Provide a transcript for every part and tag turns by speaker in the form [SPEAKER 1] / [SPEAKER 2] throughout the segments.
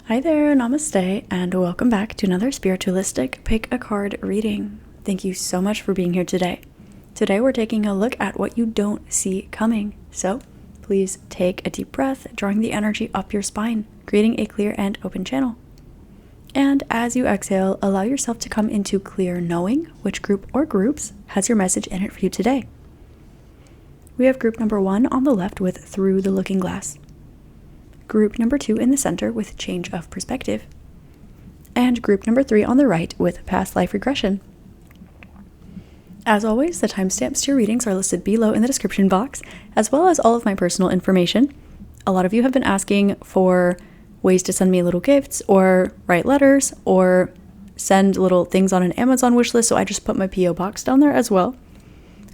[SPEAKER 1] Hi there, namaste, and welcome back to another Spiritualistik Pick a Card reading. Thank you so much for being here today. Today we're taking a look at what you don't see coming. So please take a deep breath, drawing the energy up your spine, creating a clear and open channel. And as you exhale, allow yourself to come into clear knowing which group or groups has your message in it for you today. We have group number 1 on the left with Through the Looking Glass. Group number 2 in the center with Change of Perspective. And group number 3 on the right with Past Life Regression. As always, the timestamps to your readings are listed below in the description box, as well as all of my personal information. A lot of you have been asking for ways to send me little gifts, or write letters, or send little things on an Amazon wishlist, so I just put my P.O. box down there as well.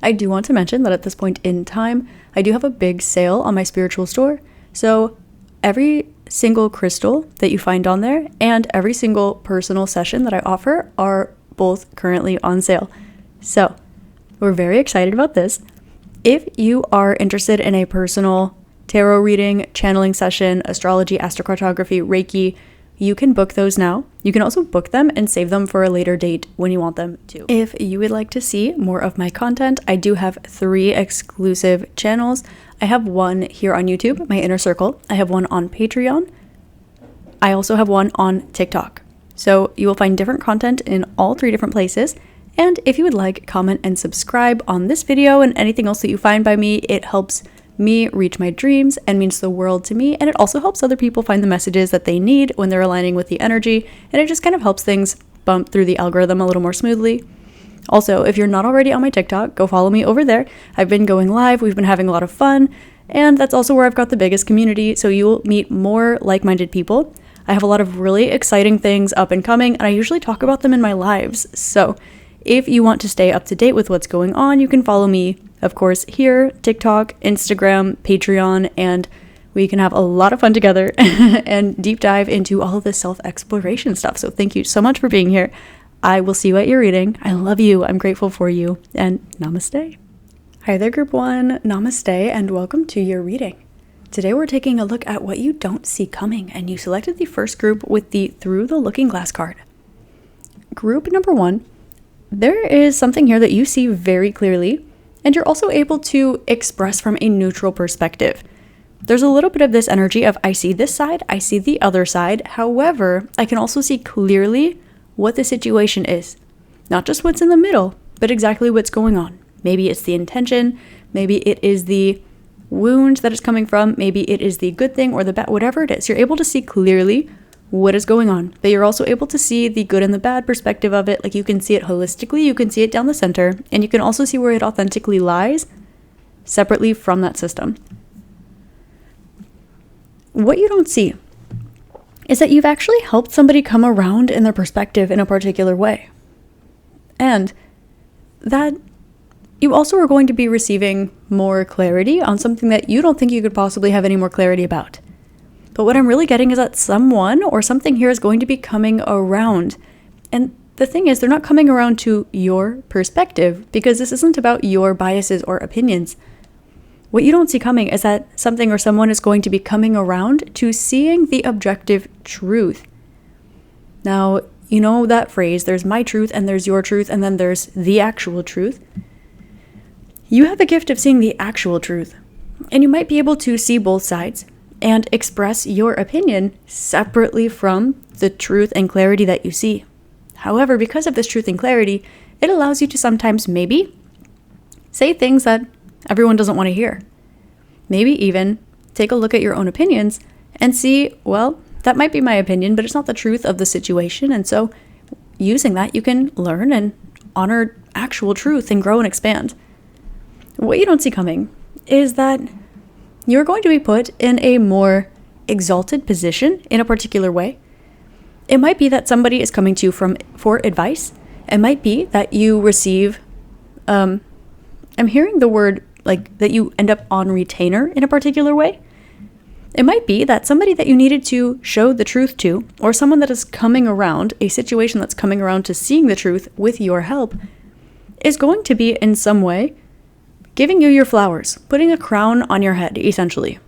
[SPEAKER 1] I do want to mention that at this point in time, I do have a big sale on my spiritual store, so every single crystal that you find on there and every single personal session that I offer are both currently on sale. So we're very excited about this. If you are interested in a personal tarot reading, channeling session, astrology, astrocartography, Reiki, you can book those now. You can also book them and save them for a later date when you want them to. If you would like to see more of my content, I do have 3 exclusive channels. I have one here on YouTube, my Inner Circle. I have one on Patreon. I also have one on TikTok. So you will find different content in all 3 different places. And if you would like, comment and subscribe on this video and anything else that you find by me. It helps me reach my dreams and means the world to me. And it also helps other people find the messages that they need when they're aligning with the energy. And it just kind of helps things bump through the algorithm a little more smoothly. Also, if you're not already on my TikTok, go follow me over there. I've been going live, we've been having a lot of fun, and that's also where I've got the biggest community, so you'll meet more like-minded people. I have a lot of really exciting things up and coming, and I usually talk about them in my lives. So if you want to stay up to date with what's going on, you can follow me, of course, here, TikTok, Instagram, Patreon, and we can have a lot of fun together and deep dive into all of this self-exploration stuff. So thank you so much for being here. I will see you at your reading. I love you. I'm grateful for you. And namaste. Hi there, group 1. Namaste and welcome to your reading. Today we're taking a look at what you don't see coming, and you selected the first group with the Through the Looking Glass card. Group number 1, there is something here that you see very clearly, and you're also able to express from a neutral perspective. There's a little bit of this energy of I see this side, I see the other side. However, I can also see clearly what the situation is. Not just what's in the middle, but exactly what's going on. Maybe it's the intention, maybe it is the wound that it's coming from, maybe it is the good thing or the bad, whatever it is. You're able to see clearly what is going on, but you're also able to see the good and the bad perspective of it. Like you can see it holistically, you can see it down the center, and you can also see where it authentically lies separately from that system. What you don't see is that you've actually helped somebody come around in their perspective in a particular way. And that you also are going to be receiving more clarity on something that you don't think you could possibly have any more clarity about. But what I'm really getting is that someone or something here is going to be coming around. And the thing is, they're not coming around to your perspective, because this isn't about your biases or opinions. What you don't see coming is that something or someone is going to be coming around to seeing the objective truth. Now, you know that phrase, there's my truth and there's your truth and then there's the actual truth. You have a gift of seeing the actual truth, and you might be able to see both sides and express your opinion separately from the truth and clarity that you see. However, because of this truth and clarity, it allows you to sometimes maybe say things that everyone doesn't want to hear. Maybe even take a look at your own opinions and see, well, that might be my opinion, but it's not the truth of the situation. And so using that, you can learn and honor actual truth and grow and expand. What you don't see coming is that you're going to be put in a more exalted position in a particular way. It might be that somebody is coming to you for advice. It might be that you receive, I'm hearing the word like that you end up on retainer in a particular way. It might be that somebody that you needed to show the truth to, or someone that is coming around, a situation that's coming around to seeing the truth with your help, is going to be in some way giving you your flowers, putting a crown on your head, essentially.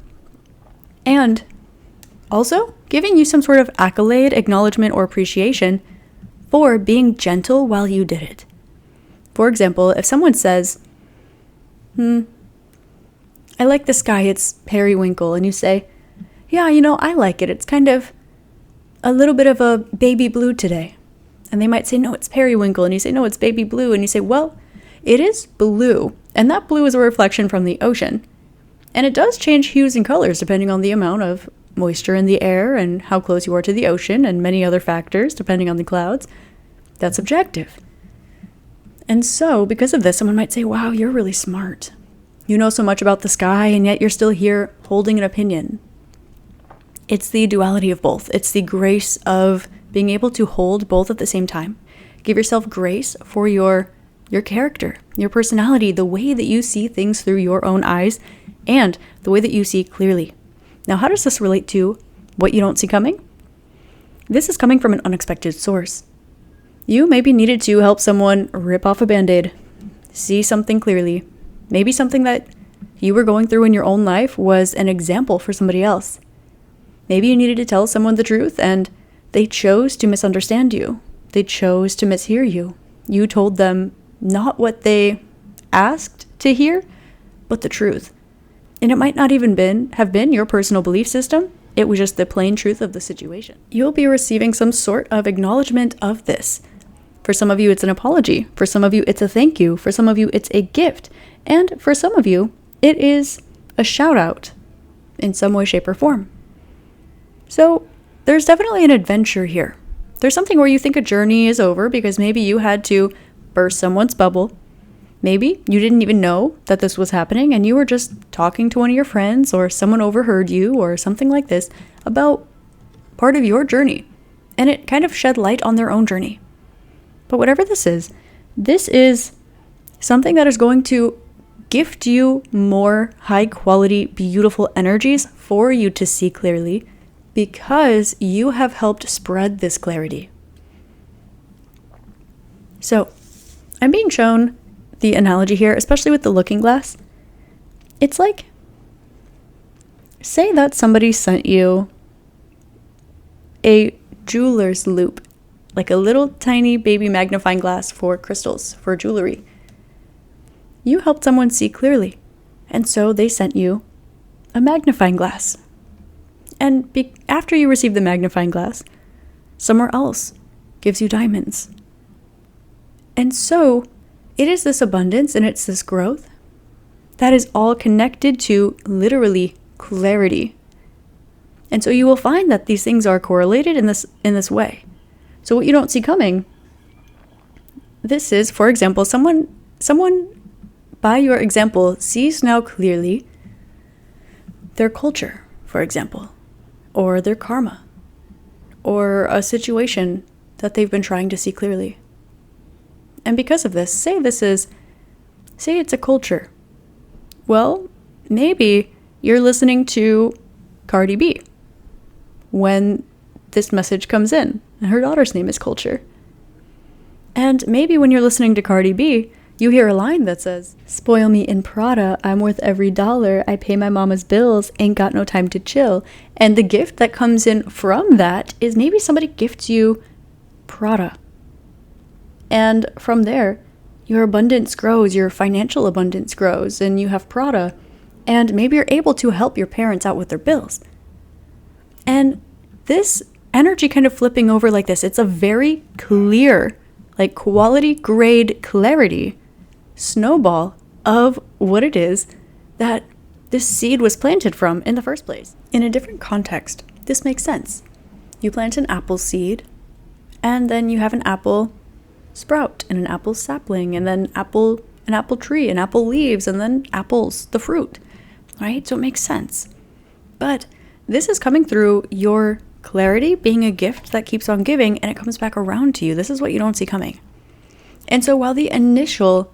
[SPEAKER 1] And Also, giving you some sort of accolade, acknowledgement, or appreciation for being gentle while you did it. For example, if someone says, I like the sky, it's periwinkle, and you say, yeah, I like it. It's kind of a little bit of a baby blue today. And they might say, no, it's periwinkle. And you say, no, it's baby blue. And you say, well, it is blue. And that blue is a reflection from the ocean. And it does change hues and colors depending on the amount of moisture in the air and how close you are to the ocean and many other factors depending on the clouds. That's objective. And so, because of this, someone might say, wow, you're really smart. You know so much about the sky, and yet you're still here holding an opinion. It's the duality of both. It's the grace of being able to hold both at the same time. Give yourself grace for your character, your personality, the way that you see things through your own eyes, and the way that you see clearly. Now, how does this relate to what you don't see coming? This is coming from an unexpected source. You maybe needed to help someone rip off a Band-Aid, see something clearly. Maybe something that you were going through in your own life was an example for somebody else. Maybe you needed to tell someone the truth and they chose to misunderstand you. They chose to mishear you. You told them not what they asked to hear, but the truth. And it might not even have been your personal belief system. It was just the plain truth of the situation. You'll be receiving some sort of acknowledgement of this. For some of you, it's an apology. For some of you, it's a thank you. For some of you, it's a gift. And for some of you, it is a shout out in some way, shape, or form. So there's definitely an adventure here. There's something where you think a journey is over because maybe you had to burst someone's bubble. Maybe you didn't even know that this was happening and you were just talking to one of your friends or someone overheard you or something like this about part of your journey. And it kind of shed light on their own journey. But whatever this is something that is going to gift you more high quality, beautiful energies for you to see clearly because you have helped spread this clarity. So I'm being shown the analogy here, especially with the looking glass. It's like, say that somebody sent you a jeweler's loupe, like a little tiny baby magnifying glass for crystals, for jewelry. You helped someone see clearly, and so they sent you a magnifying glass. And after you receive the magnifying glass, somewhere else gives you diamonds. And so it is this abundance and it's this growth that is all connected to literally clarity. And so you will find that these things are correlated in this way. So what you don't see coming, this is, for example, someone by your example sees now clearly their culture, for example, or their karma, or a situation that they've been trying to see clearly. And because of this, say it's a culture. Well, maybe you're listening to Cardi B when this message comes in, and her daughter's name is Culture. And maybe when you're listening to Cardi B, you hear a line that says, spoil me in Prada, I'm worth every dollar, I pay my mama's bills, ain't got no time to chill. And the gift that comes in from that is maybe somebody gifts you Prada. And from there, your abundance grows, your financial abundance grows, and you have Prada. And maybe you're able to help your parents out with their bills. And this energy kind of flipping over like this, it's a very clear, like quality grade clarity snowball of what it is that this seed was planted from in the first place. In a different context, this makes sense. You plant an apple seed, and then you have an apple sprout, and an apple sapling, and then an apple tree, and apple leaves, and then apples, the fruit, right? So it makes sense. But this is coming through your clarity being a gift that keeps on giving, and it comes back around to you. This is what you don't see coming. And so while the initial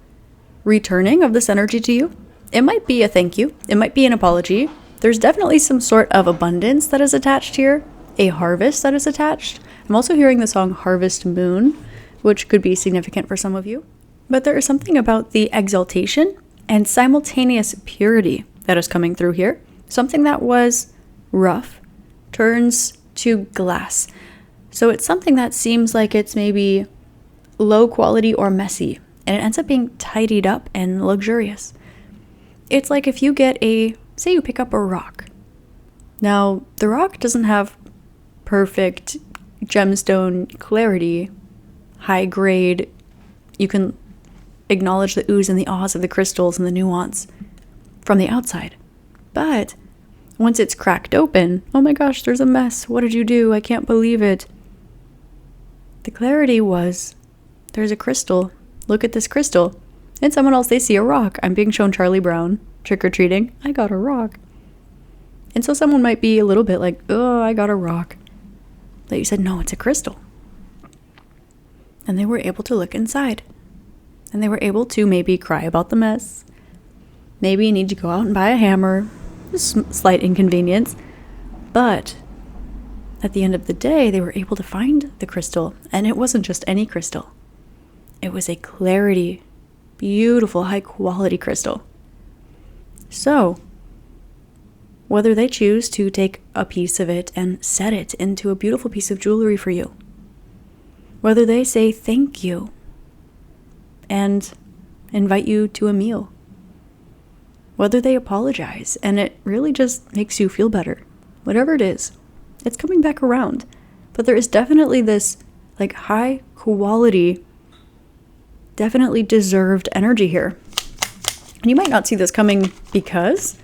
[SPEAKER 1] returning of this energy to you, it might be a thank you, it might be an apology, there's definitely some sort of abundance that is attached here, a harvest that is attached. I'm also hearing the song Harvest Moon, which could be significant for some of you. But there is something about the exaltation and simultaneous purity that is coming through here. Something that was rough, turns to glass. So it's something that seems like it's maybe low quality or messy, and it ends up being tidied up and luxurious. It's like if you say you pick up a rock. Now, the rock doesn't have perfect gemstone clarity, high grade. You can acknowledge the oohs and the ahs of the crystals and the nuance from the outside. But once it's cracked open, oh my gosh, there's a mess. What did you do? I can't believe it. The clarity was, there's a crystal. Look at this crystal. And someone else, they see a rock. I'm being shown Charlie Brown trick-or-treating. I got a rock. And so someone might be a little bit like, oh, I got a rock. But you said, no, it's a crystal. And they were able to look inside. And they were able to maybe cry about the mess. Maybe you need to go out and buy a hammer. Slight inconvenience. But at the end of the day, they were able to find the crystal. And it wasn't just any crystal. It was a clarity, beautiful, high-quality crystal. So, whether they choose to take a piece of it and set it into a beautiful piece of jewelry for you, whether they say thank you and invite you to a meal, whether they apologize and it really just makes you feel better, whatever it is, it's coming back around. But there is definitely this like high quality, definitely deserved energy here. And you might not see this coming because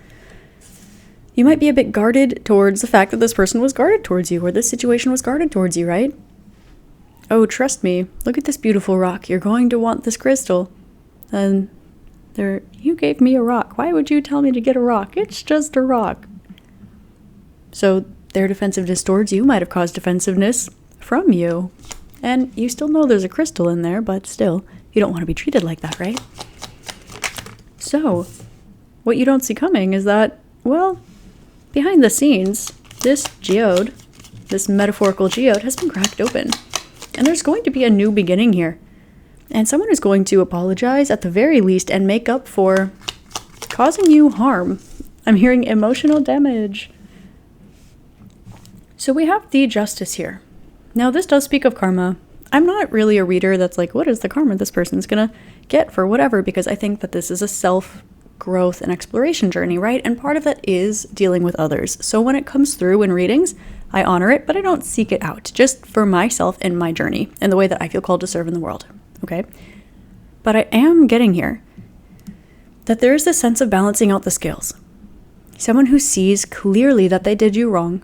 [SPEAKER 1] you might be a bit guarded towards the fact that this person was guarded towards you or this situation was guarded towards you, right? Oh, trust me, look at this beautiful rock. You're going to want this crystal. And you gave me a rock. Why would you tell me to get a rock? It's just a rock. So their defensiveness towards you might have caused defensiveness from you. And you still know there's a crystal in there, but still, you don't want to be treated like that, right? So, what you don't see coming is that, well, behind the scenes, this geode, this metaphorical geode, has been cracked open. And there's going to be a new beginning here. And someone is going to apologize at the very least and make up for causing you harm. I'm hearing emotional damage. So we have the justice here. Now, this does speak of karma. I'm not really a reader that's like, what is the karma this person's gonna get for whatever? Because I think that this is a self-growth and exploration journey, right? And part of that is dealing with others. So when it comes through in readings, I honor it, but I don't seek it out, just for myself and my journey and the way that I feel called to serve in the world, okay? But I am getting here that there is this sense of balancing out the scales. Someone who sees clearly that they did you wrong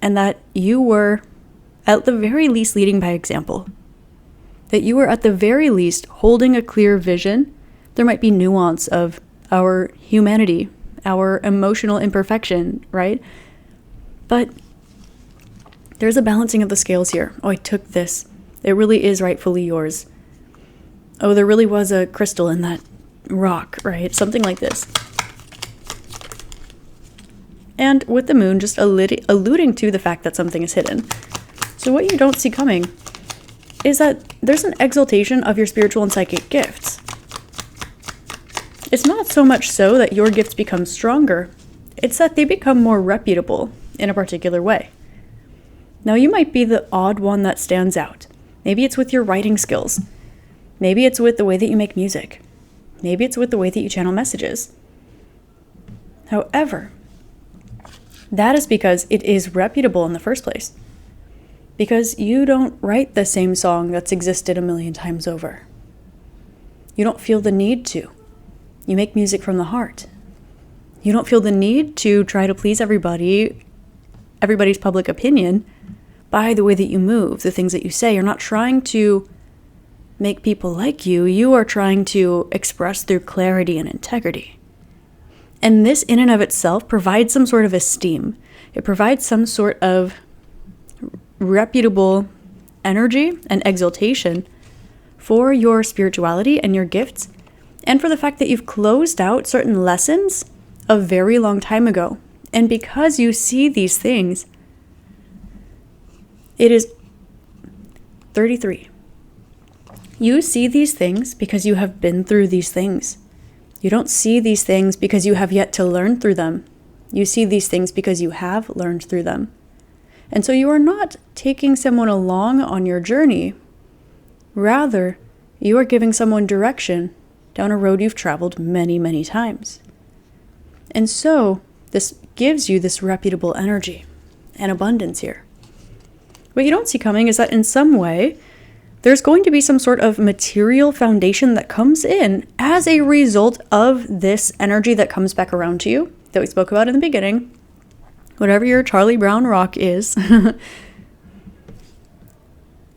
[SPEAKER 1] and that you were at the very least leading by example, that you were at the very least holding a clear vision. There might be nuance of our humanity, our emotional imperfection, right? But there's a balancing of the scales here. Oh, I took this. It really is rightfully yours. Oh, there really was a crystal in that rock, right? Something like this. And with the moon just alluding to the fact that something is hidden. So what you don't see coming is that there's an exaltation of your spiritual and psychic gifts. It's not so much so that your gifts become stronger. It's that they become more reputable in a particular way. Now, you might be the odd one that stands out. Maybe it's with your writing skills. Maybe it's with the way that you make music. Maybe it's with the way that you channel messages. However, that is because it is reputable in the first place. Because you don't write the same song that's existed a million times over. You don't feel the need to. You make music from the heart. You don't feel the need to try to please everybody's public opinion by the way that you move, the things that you say. You're not trying to make people like you. You are trying to express through clarity and integrity. And this in and of itself provides some sort of esteem. It provides some sort of reputable energy and exaltation for your spirituality and your gifts, and for the fact that you've closed out certain lessons a very long time ago. And because you see these things, it is 33. You see these things because you have been through these things. You don't see these things because you have yet to learn through them. You see these things because you have learned through them. And so you are not taking someone along on your journey. Rather, you are giving someone direction down a road you've traveled many, many times. And so this gives you this reputable energy and abundance here. What you don't see coming is that in some way, there's going to be some sort of material foundation that comes in as a result of this energy that comes back around to you that we spoke about in the beginning. Whatever your Charlie Brown rock is.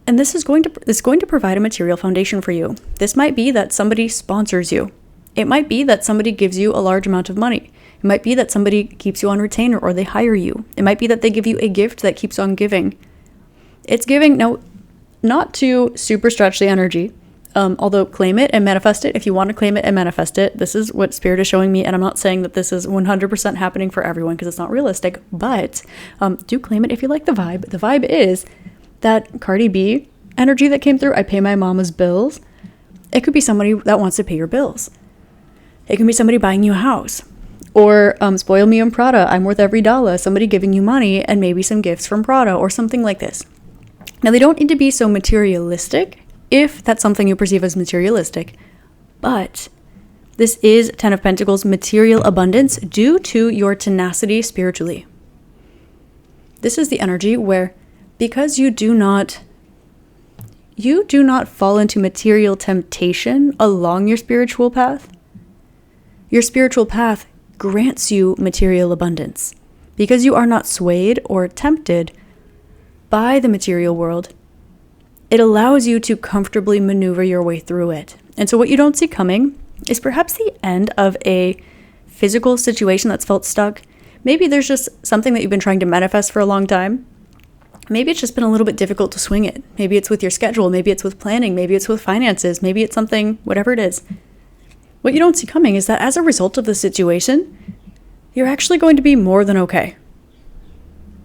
[SPEAKER 1] And this is going to provide a material foundation for you. This might be that somebody sponsors you. It might be that somebody gives you a large amount of money. It might be that somebody keeps you on retainer or they hire you. It might be that they give you a gift that keeps on giving. It's giving, no, not to super stretch the energy, although claim it and manifest it. If you want to claim it and manifest it, this is what Spirit is showing me. And I'm not saying that this is 100% happening for everyone because it's not realistic, but do claim it if you like the vibe. The vibe is that Cardi B energy that came through. I pay my mama's bills. It could be somebody that wants to pay your bills. It can be somebody buying you a house. Or spoil me on Prada. I'm worth every dollar. Somebody giving you money and maybe some gifts from Prada or something like this. Now, they don't need to be so materialistic if that's something you perceive as materialistic. But this is 10 of Pentacles material abundance due to your tenacity spiritually. This is the energy where because you do not fall into material temptation along your spiritual path grants you material abundance. Because you are not swayed or tempted by the material world, it allows you to comfortably maneuver your way through it. And so what you don't see coming is perhaps the end of a physical situation that's felt stuck. Maybe there's just something that you've been trying to manifest for a long time. Maybe it's just been a little bit difficult to swing it. Maybe it's with your schedule. Maybe it's with planning. Maybe it's with finances. Maybe it's something, whatever it is. What you don't see coming is that as a result of the situation, you're actually going to be more than okay.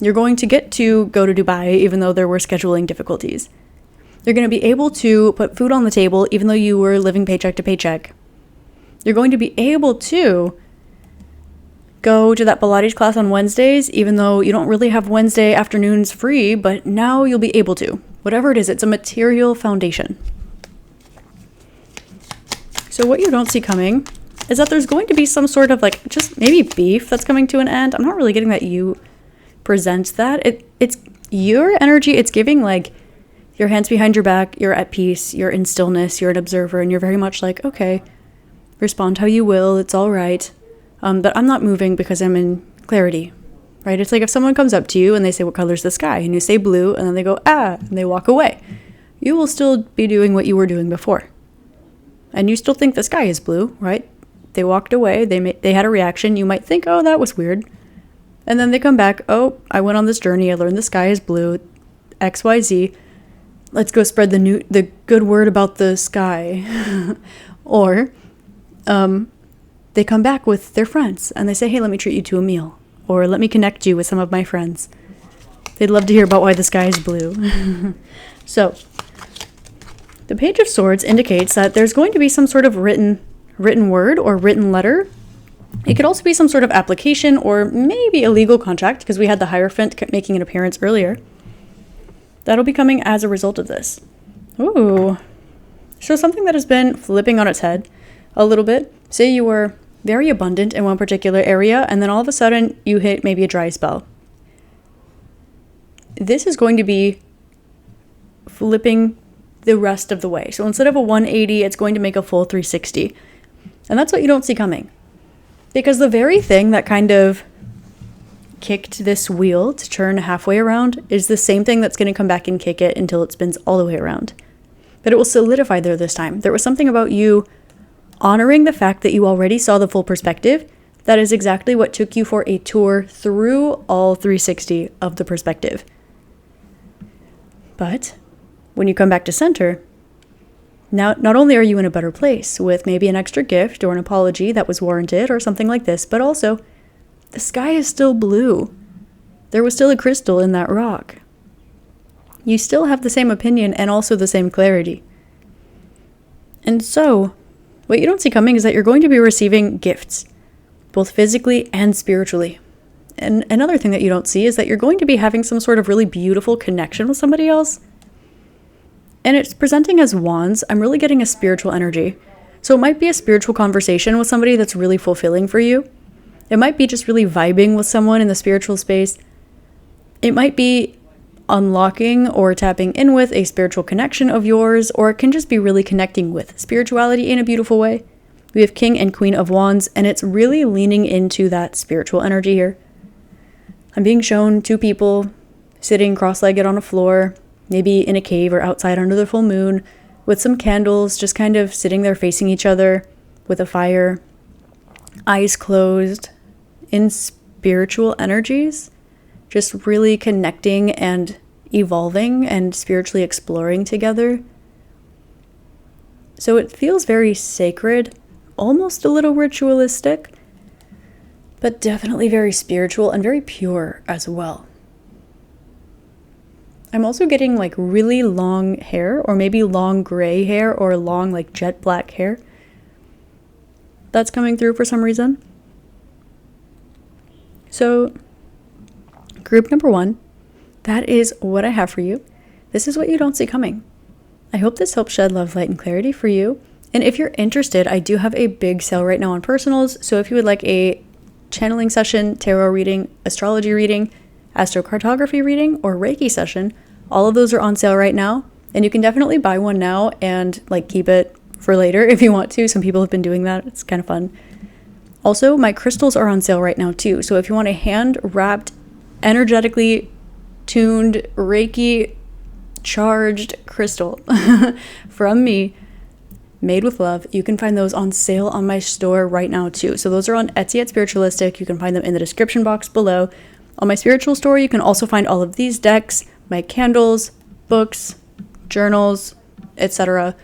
[SPEAKER 1] You're going to get to go to Dubai even though there were scheduling difficulties. You're going to be able to put food on the table even though you were living paycheck to paycheck. You're going to be able to go to that Pilates class on Wednesdays even though you don't really have Wednesday afternoons free, but now you'll be able to. Whatever it is, it's a material foundation. So what you don't see coming is that there's going to be some sort of like just maybe beef that's coming to an end. I'm not really getting that you present that. It's your energy. It's giving like your hands behind your back. You're at peace. You're in stillness. You're an observer. And you're very much like, okay, respond how you will. It's all right. But I'm not moving because I'm in clarity, right? It's like if someone comes up to you and they say, what color's the sky? And you say blue, and then they go, and they walk away. You will still be doing what you were doing before. And you still think the sky is blue, right? They walked away. They had a reaction. You might think, oh, that was weird. And then they come back, oh, I went on this journey. I learned the sky is blue, XYZ. Let's go spread the good word about the sky. Or they come back with their friends and they say, hey, let me treat you to a meal. Or let me connect you with some of my friends. They'd love to hear about why the sky is blue. So the Page of Swords indicates that there's going to be some sort of written word or written letter. It could also be some sort of application or maybe a legal contract because we had the Hierophant making an appearance earlier. That'll be coming as a result of this. Ooh. So something that has been flipping on its head a little bit. Say you were very abundant in one particular area and then all of a sudden you hit maybe a dry spell. This is going to be flipping the rest of the way. So instead of a 180, it's going to make a full 360. And that's what you don't see coming. Because the very thing that kind of kicked this wheel to turn halfway around is the same thing that's going to come back and kick it until it spins all the way around. But it will solidify there this time. There was something about you honoring the fact that you already saw the full perspective. That is exactly what took you for a tour through all 360 of the perspective. But when you come back to center, now not only are you in a better place with maybe an extra gift or an apology that was warranted or something like this, but also the sky is still blue. There was still a crystal in that rock. You still have the same opinion and also the same clarity. And so, what you don't see coming is that you're going to be receiving gifts, both physically and spiritually. And another thing that you don't see is that you're going to be having some sort of really beautiful connection with somebody else. And it's presenting as wands. I'm really getting a spiritual energy. So it might be a spiritual conversation with somebody that's really fulfilling for you. It might be just really vibing with someone in the spiritual space. It might be unlocking or tapping in with a spiritual connection of yours, or it can just be really connecting with spirituality in a beautiful way. We have King and Queen of Wands, and it's really leaning into that spiritual energy here. I'm being shown two people sitting cross-legged on a floor, maybe in a cave or outside under the full moon, with some candles, just kind of sitting there facing each other with a fire, eyes closed, in spiritual energies, just really connecting and evolving and spiritually exploring together. So it feels very sacred, almost a little ritualistic, but definitely very spiritual and very pure as well. I'm also getting like really long hair, or maybe long gray hair, or long like jet black hair. That's coming through for some reason. So group number 1, that is what I have for you. This is what you don't see coming. I hope this helps shed love, light, and clarity for you. And if you're interested, I do have a big sale right now on personals. So if you would like a channeling session, tarot reading, astrology reading, astrocartography reading, or Reiki session, all of those are on sale right now. And you can definitely buy one now and like keep it for later if you want to. Some people have been doing that. It's kind of fun. Also, my crystals are on sale right now too. So if you want a hand-wrapped, energetically tuned, Reiki charged crystal from me, made with love, you can find those on sale on my store right now too. So those are on Etsy at Spiritualistik. You can find them in the description box below. On my spiritual store, you can also find all of these decks, my candles, books, journals, etc.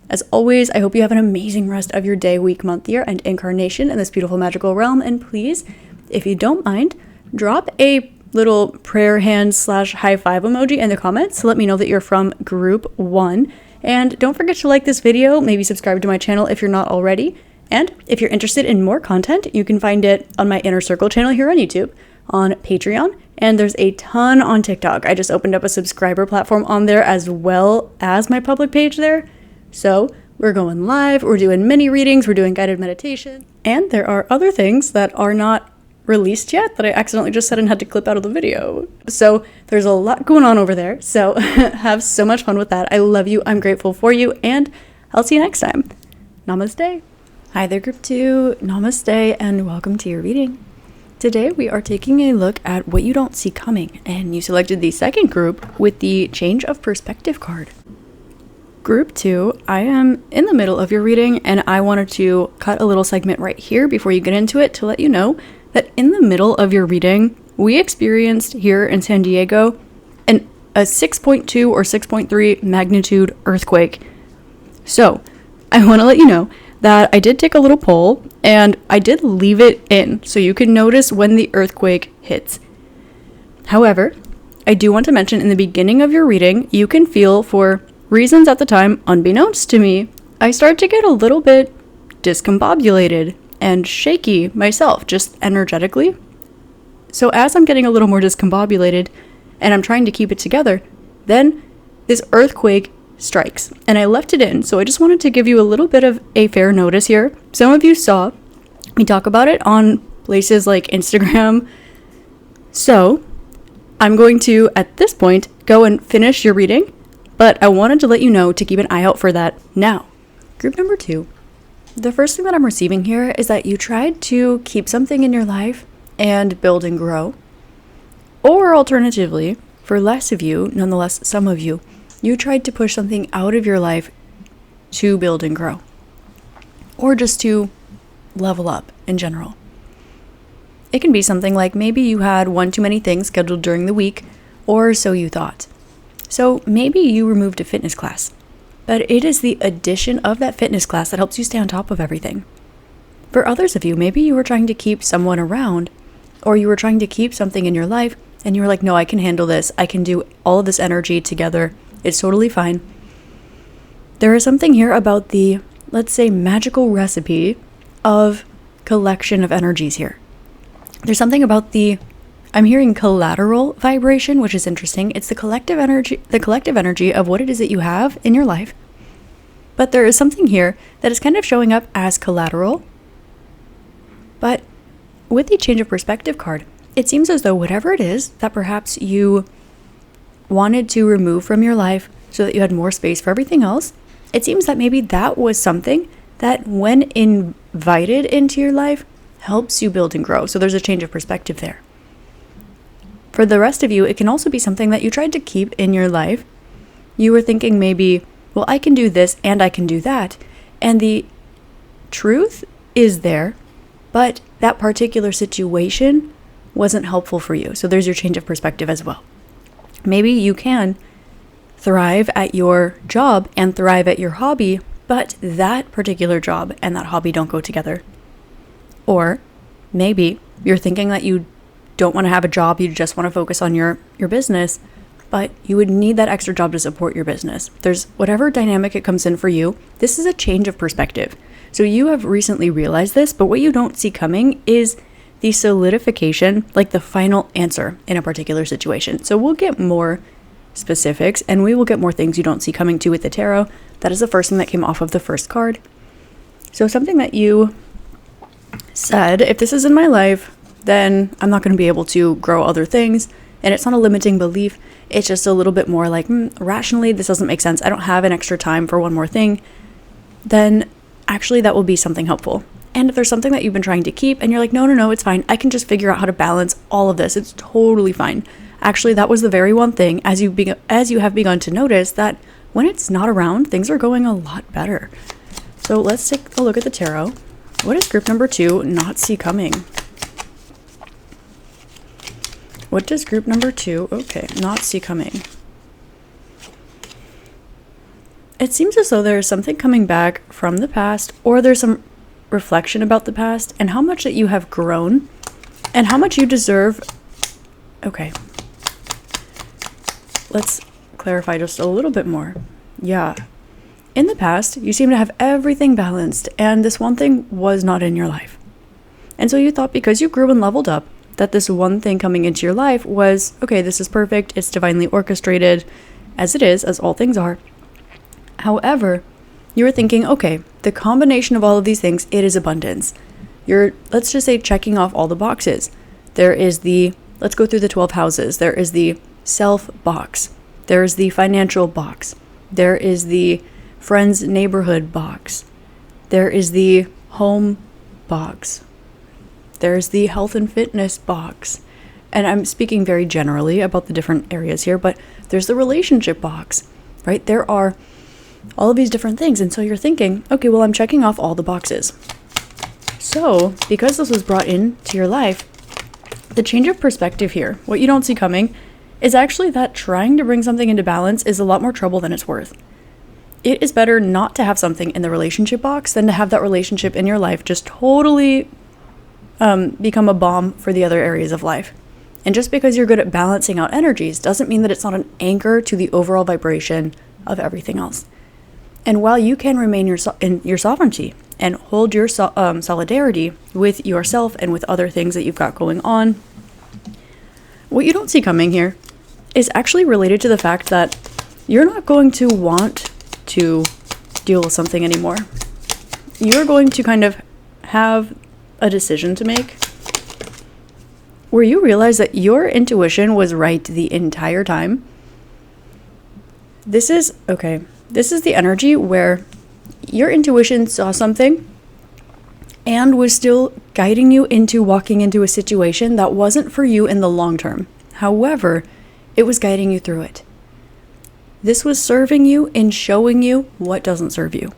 [SPEAKER 1] As always, I hope you have an amazing rest of your day, week, month, year, and incarnation in this beautiful magical realm. And please, if you don't mind, drop a little prayer hand / high five emoji in the comments to let me know that you're from group 1. And don't forget to like this video, maybe subscribe to my channel if you're not already. And if you're interested in more content, you can find it on my Inner Circle channel here on YouTube, on Patreon, and there's a ton on TikTok. I just opened up a subscriber platform on there as well as my public page there. So we're going live, we're doing mini readings, we're doing guided meditation, and there are other things that are not released yet that I accidentally just said and had to clip out of the video. So there's a lot going on over there. So have so much fun with that. I love you. I'm grateful for you. And I'll see you next time. Namaste. Hi there, group 2. Namaste and welcome to your reading. Today we are taking a look at what you don't see coming. And you selected the second group with the Change of Perspective card. Group 2, I am in the middle of your reading and I wanted to cut a little segment right here before you get into it to let you know that in the middle of your reading, we experienced here in San Diego a 6.2 or 6.3 magnitude earthquake. So I want to let you know that I did take a little poll and I did leave it in so you can notice when the earthquake hits. However, I do want to mention in the beginning of your reading, you can feel, for reasons at the time unbeknownst to me, I start to get a little bit discombobulated and shaky myself, just energetically. So as I'm getting a little more discombobulated and I'm trying to keep it together, then this earthquake strikes. And I left it in, so I just wanted to give you a little bit of a fair notice here. Some of you saw me talk about it on places like Instagram. So I'm going to, at this point, go and finish your reading, but I wanted to let you know to keep an eye out for that now. Group number 2. The first thing that I'm receiving here is that you tried to keep something in your life and build and grow. Or alternatively, for less of you, nonetheless some of you, you tried to push something out of your life to build and grow. Or just to level up in general. It can be something like maybe you had one too many things scheduled during the week, or so you thought. So maybe you removed a fitness class, but it is the addition of that fitness class that helps you stay on top of everything. For others of you, maybe you were trying to keep someone around, or you were trying to keep something in your life, and you were like, no, I can handle this. I can do all of this energy together. It's totally fine. There is something here about the, let's say, magical recipe of collection of energies here. there's something about I'm hearing collateral vibration, which is interesting. It's the collective energy of what it is that you have in your life. But there is something here that is kind of showing up as collateral. But with the change of perspective card, it seems as though whatever it is that perhaps you wanted to remove from your life so that you had more space for everything else, it seems that maybe that was something that when invited into your life helps you build and grow. So there's a change of perspective there. For the rest of you, it can also be something that you tried to keep in your life. You were thinking maybe, well, I can do this and I can do that. And the truth is there, but that particular situation wasn't helpful for you. So there's your change of perspective as well. Maybe you can thrive at your job and thrive at your hobby, but that particular job and that hobby don't go together. Or maybe you're thinking that you don't want to have a job, you just want to focus on your business, but you would need that extra job to support your business. There's whatever dynamic it comes in for you. This is a change of perspective. So you have recently realized this, but what you don't see coming is the solidification, like the final answer in a particular situation. So we'll get more specifics and we will get more things you don't see coming too with the tarot. That is the first thing that came off of the first card. So something that you said, if this is in my life, then I'm not going to be able to grow other things. And it's not a limiting belief. It's just a little bit more like, rationally, this doesn't make sense. I don't have an extra time for one more thing. Then actually that will be something helpful. And if there's something that you've been trying to keep and you're like, no, it's fine. I can just figure out how to balance all of this. It's totally fine. Actually, that was the very one thing as you have begun to notice that when it's not around, things are going a lot better. So let's take a look at the tarot. What does group number 2 not see coming? What does group number 2, not see coming? It seems as though there's something coming back from the past, or there's some reflection about the past and how much that you have grown and how much you deserve. Okay. Let's clarify just a little bit more. Yeah. In the past, you seem to have everything balanced, and this one thing was not in your life. And so you thought because you grew and leveled up, that this one thing coming into your life was, okay, this is perfect, it's divinely orchestrated, as it is, as all things are. However, you were thinking, okay, the combination of all of these things, it is abundance. You're, let's just say, checking off all the boxes. There is let's go through the 12 houses. There is the self box. There is the financial box. There is the friends neighborhood box. There is the home box. There's the health and fitness box. And I'm speaking very generally about the different areas here, but there's the relationship box, right? There are all of these different things. And so you're thinking, okay, well, I'm checking off all the boxes. So because this was brought into your life, the change of perspective here, what you don't see coming, is actually that trying to bring something into balance is a lot more trouble than it's worth. It is better not to have something in the relationship box than to have that relationship in your life just totally become a bomb for the other areas of life. And just because you're good at balancing out energies doesn't mean that it's not an anchor to the overall vibration of everything else. And while you can remain in your sovereignty and hold your solidarity with yourself and with other things that you've got going on, what you don't see coming here is actually related to the fact that you're not going to want to deal with something anymore. You're going to kind of have a decision to make where you realize that your intuition was right the entire time. This is the energy where your intuition saw something and was still guiding you into walking into a situation that wasn't for you in the long term. However, it was guiding you through it. This was serving you in showing you what doesn't serve you.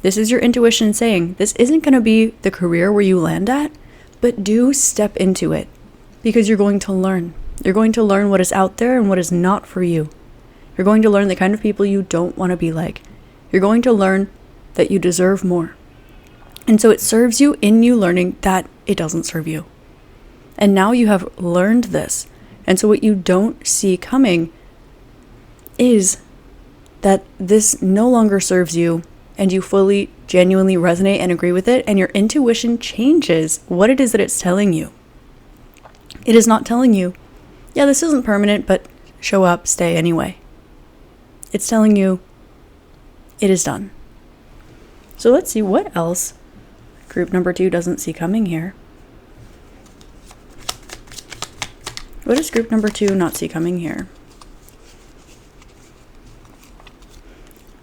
[SPEAKER 1] This is your intuition saying, this isn't going to be the career where you land at, but do step into it because you're going to learn. You're going to learn what is out there and what is not for you. You're going to learn the kind of people you don't want to be like. You're going to learn that you deserve more. And so it serves you in you learning that it doesn't serve you. And now you have learned this. And so what you don't see coming is that this no longer serves you and you fully, genuinely resonate and agree with it, and your intuition changes what it is that it's telling you. It is not telling you, yeah, this isn't permanent, but show up, stay anyway. It's telling you it is done. So let's see what else group number 2 doesn't see coming here. What does group number 2 not see coming here?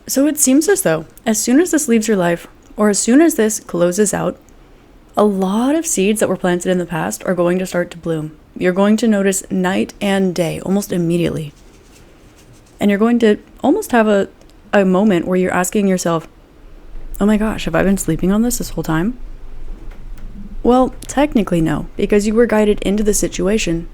[SPEAKER 1] So it seems as though as soon as this leaves your life, or as soon as this closes out, a lot of seeds that were planted in the past are going to start to bloom. You're going to notice night and day almost immediately. And you're going to almost have a moment where you're asking yourself, oh my gosh, have I been sleeping on this whole time? Well, technically no, because you were guided into the situation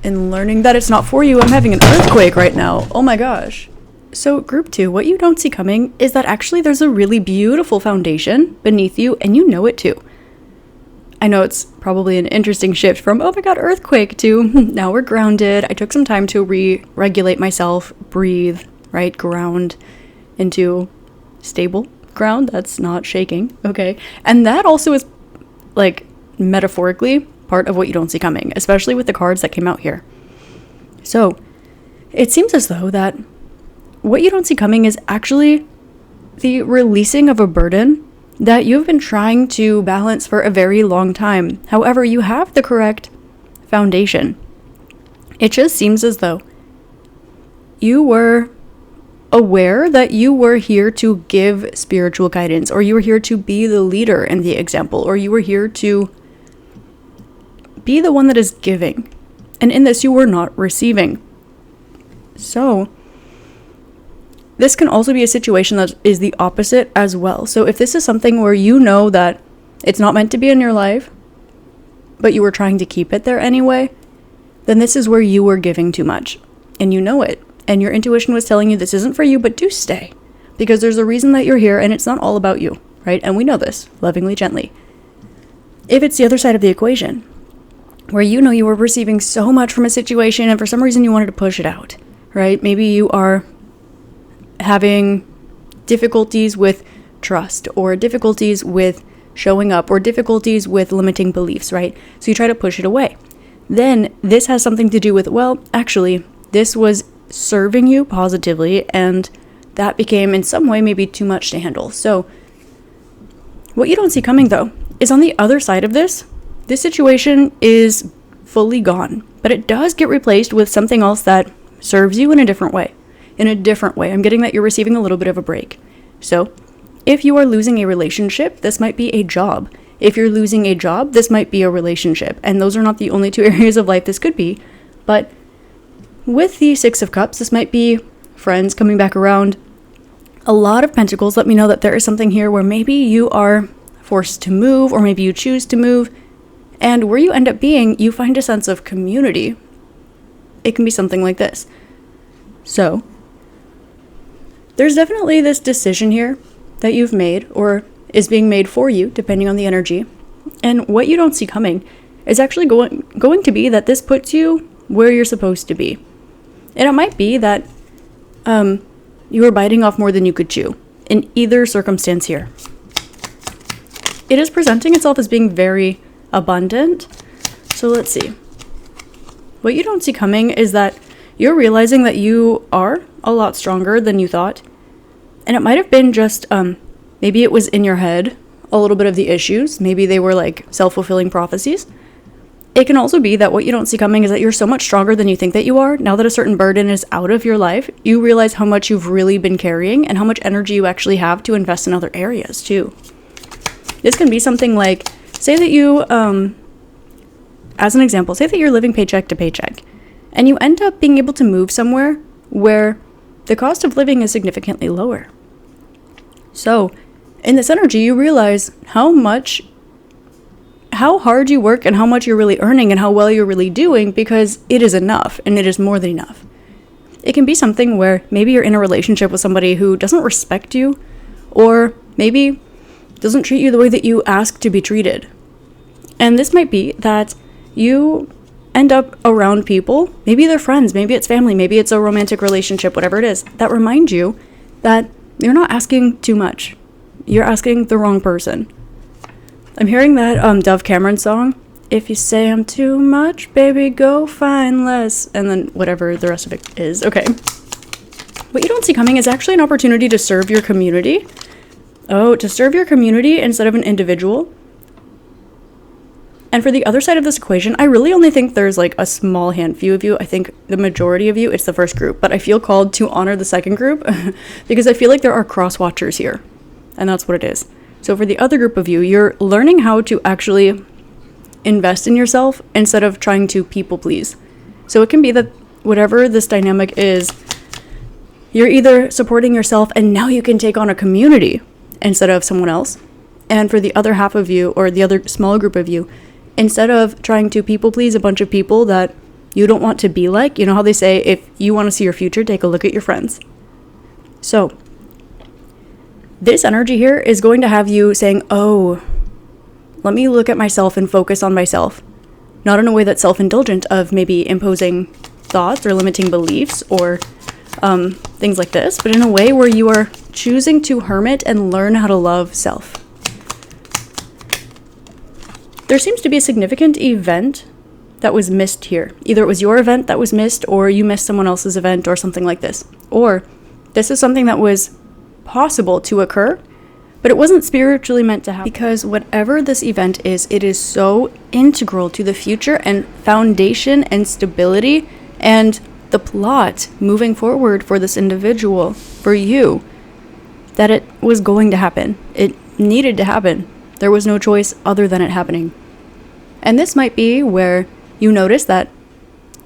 [SPEAKER 1] and learning that it's not for you. I'm having an earthquake right now. Oh my gosh. So group 2, what you don't see coming is that actually there's a really beautiful foundation beneath you, and you know it too. I know it's probably an interesting shift from, oh my god, earthquake, to now we're grounded. I took some time to re-regulate myself, breathe, right? Ground into stable ground that's not shaking. Okay. And that also is like metaphorically part of what you don't see coming, especially with the cards that came out here. So it seems as though that what you don't see coming is actually the releasing of a burden that you've been trying to balance for a very long time. However, you have the correct foundation. It just seems as though you were aware that you were here to give spiritual guidance, or you were here to be the leader and the example, or you were here to be the one that is giving. And in this, you were not receiving. So this can also be a situation that is the opposite as well. So if this is something where you know that it's not meant to be in your life, but you were trying to keep it there anyway, then this is where you were giving too much. And you know it. And your intuition was telling you this isn't for you, but do stay. Because there's a reason that you're here, and it's not all about you, right? And we know this, lovingly, gently. If it's the other side of the equation, where you know you were receiving so much from a situation, and for some reason you wanted to push it out, right? Maybe you are having difficulties with trust, or difficulties with showing up, or difficulties with limiting beliefs, right? So you try to push it away. Then this has something to do with, well, actually, this was serving you positively, and that became in some way maybe too much to handle. So what you don't see coming, though, is on the other side of this situation is fully gone, but it does get replaced with something else that serves you in a different way. I'm getting that you're receiving a little bit of a break. So if you are losing a relationship, this might be a job. If you're losing a job, this might be a relationship. And those are not the only two areas of life this could be. But with the Six of Cups, this might be friends coming back around. A lot of Pentacles let me know that there is something here where maybe you are forced to move, or maybe you choose to move. And where you end up being, you find a sense of community. It can be something like this. So there's definitely this decision here that you've made, or is being made for you, depending on the energy. And what you don't see coming is actually going to be that this puts you where you're supposed to be. And it might be that you were biting off more than you could chew in either circumstance here. It is presenting itself as being very abundant. So let's see. What you don't see coming is that you're realizing that you are a lot stronger than you thought. And it might have been just, maybe it was in your head, a little bit of the issues. Maybe they were like self-fulfilling prophecies. It can also be that what you don't see coming is that you're so much stronger than you think that you are. Now that a certain burden is out of your life, you realize how much you've really been carrying and how much energy you actually have to invest in other areas too. This can be something like, say that you, as an example, say that you're living paycheck to paycheck, and you end up being able to move somewhere where the cost of living is significantly lower. So in this energy, you realize how hard you work and how much you're really earning and how well you're really doing, because it is enough, and it is more than enough. It can be something where maybe you're in a relationship with somebody who doesn't respect you, or maybe doesn't treat you the way that you ask to be treated. And this might be that you end up around people, maybe they're friends, maybe it's family, maybe it's a romantic relationship, whatever it is, that remind you that you're not asking too much. You're asking the wrong person. I'm hearing that Dove Cameron song, if you say I'm too much, baby, go find less. And then whatever the rest of it is. Okay. What you don't see coming is actually an opportunity to serve your community. Oh, to serve your community instead of an individual. And for the other side of this equation, I really only think there's like a small handful of you. I think the majority of you, it's the first group. But I feel called to honor the second group because I feel like there are cross watchers here. And that's what it is. So for the other group of you, you're learning how to actually invest in yourself instead of trying to people please. So it can be that whatever this dynamic is, you're either supporting yourself and now you can take on a community instead of someone else. And for the other half of you, or the other small group of you, instead of trying to people please a bunch of people that you don't want to be like, you know how they say, if you want to see your future, take a look at your friends. So this energy here is going to have you saying, oh, let me look at myself and focus on myself. Not in a way that's self-indulgent of maybe imposing thoughts or limiting beliefs or things like this, but in a way where you are choosing to hermit and learn how to love self. There seems to be a significant event that was missed here. Either it was your event that was missed, or you missed someone else's event, or something like this. Or this is something that was possible to occur, but it wasn't spiritually meant to happen. Because whatever this event is, it is so integral to the future and foundation and stability and the plot moving forward for this individual, for you, that it was going to happen. It needed to happen. There was no choice other than it happening. And this might be where you notice that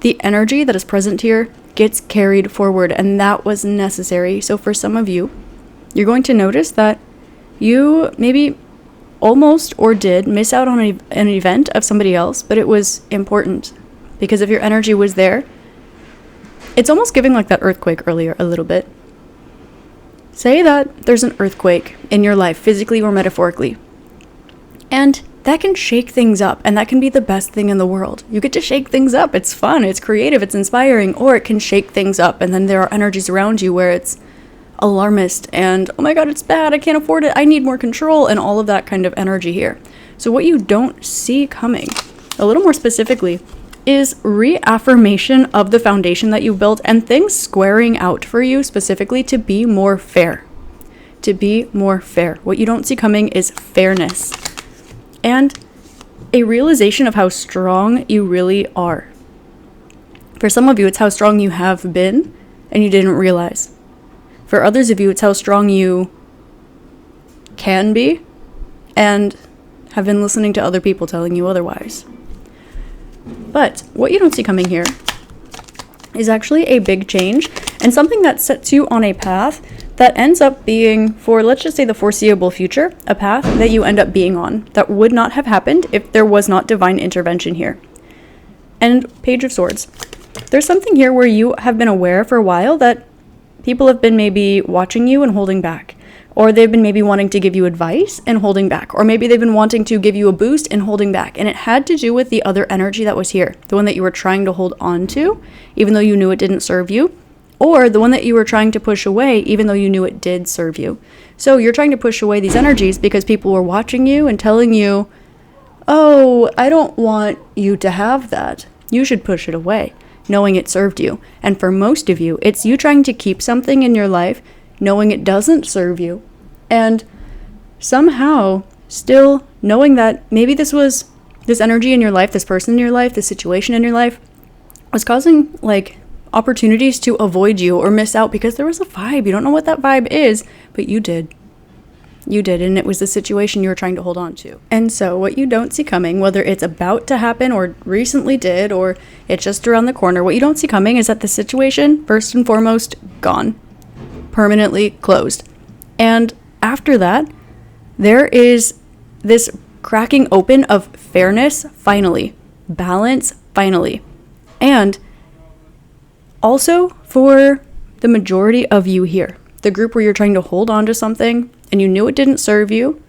[SPEAKER 1] the energy that is present here gets carried forward, and that was necessary. So for some of you, you're going to notice that you maybe almost or did miss out on an event of somebody else, but it was important. Because if your energy was there, it's almost giving like that earthquake earlier a little bit. Say that there's an earthquake in your life, physically or metaphorically. And that can shake things up, and that can be the best thing in the world. You get to shake things up. It's fun, it's creative, it's inspiring, or it can shake things up, and then there are energies around you where it's alarmist and, oh my god, it's bad, I can't afford it, I need more control, and all of that kind of energy here. So what you don't see coming, a little more specifically, is reaffirmation of the foundation that you built and things squaring out for you specifically to be more fair. To be more fair. What you don't see coming is fairness. And a realization of how strong you really are. For some of you, it's how strong you have been and you didn't realize. For others of you, it's how strong you can be and have been listening to other people telling you otherwise. But what you don't see coming here is actually a big change and something that sets you on a path that ends up being, for let's just say the foreseeable future, a path that you end up being on that would not have happened if there was not divine intervention here. And Page of Swords. There's something here where you have been aware for a while that people have been maybe watching you and holding back. Or they've been maybe wanting to give you advice and holding back. Or maybe they've been wanting to give you a boost and holding back. And it had to do with the other energy that was here. The one that you were trying to hold on to, even though you knew it didn't serve you. Or the one that you were trying to push away, even though you knew it did serve you. So you're trying to push away these energies because people were watching you and telling you, oh, I don't want you to have that. You should push it away, knowing it served you. And for most of you, it's you trying to keep something in your life, knowing it doesn't serve you. And somehow still knowing that maybe this energy in your life, this person in your life, this situation in your life was causing like opportunities to avoid you or miss out because there was a vibe. You don't know what that vibe is, but you did. You did, and it was the situation you were trying to hold on to. And so what you don't see coming, whether it's about to happen or recently did or it's just around the corner, what you don't see coming is that the situation, first and foremost, gone. Permanently closed. And after that, there is this cracking open of fairness, finally. Balance, finally. And also, for the majority of you here, the group where you're trying to hold on to something and you knew it didn't serve you,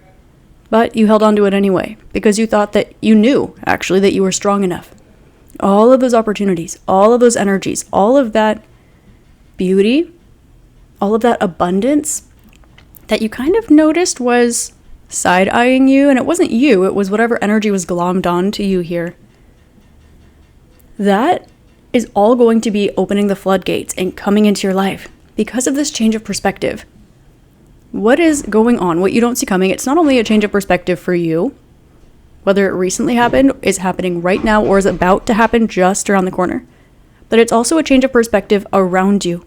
[SPEAKER 1] but you held on to it anyway because you thought that you knew, actually, that you were strong enough. All of those opportunities, all of those energies, all of that beauty, all of that abundance that you kind of noticed was side-eyeing you, and it wasn't you, it was whatever energy was glommed onto you here. That is all going to be opening the floodgates and coming into your life because of this change of perspective. What is going on? What you don't see coming, it's not only a change of perspective for you, whether it recently happened, is happening right now, or is about to happen just around the corner, but it's also a change of perspective around you.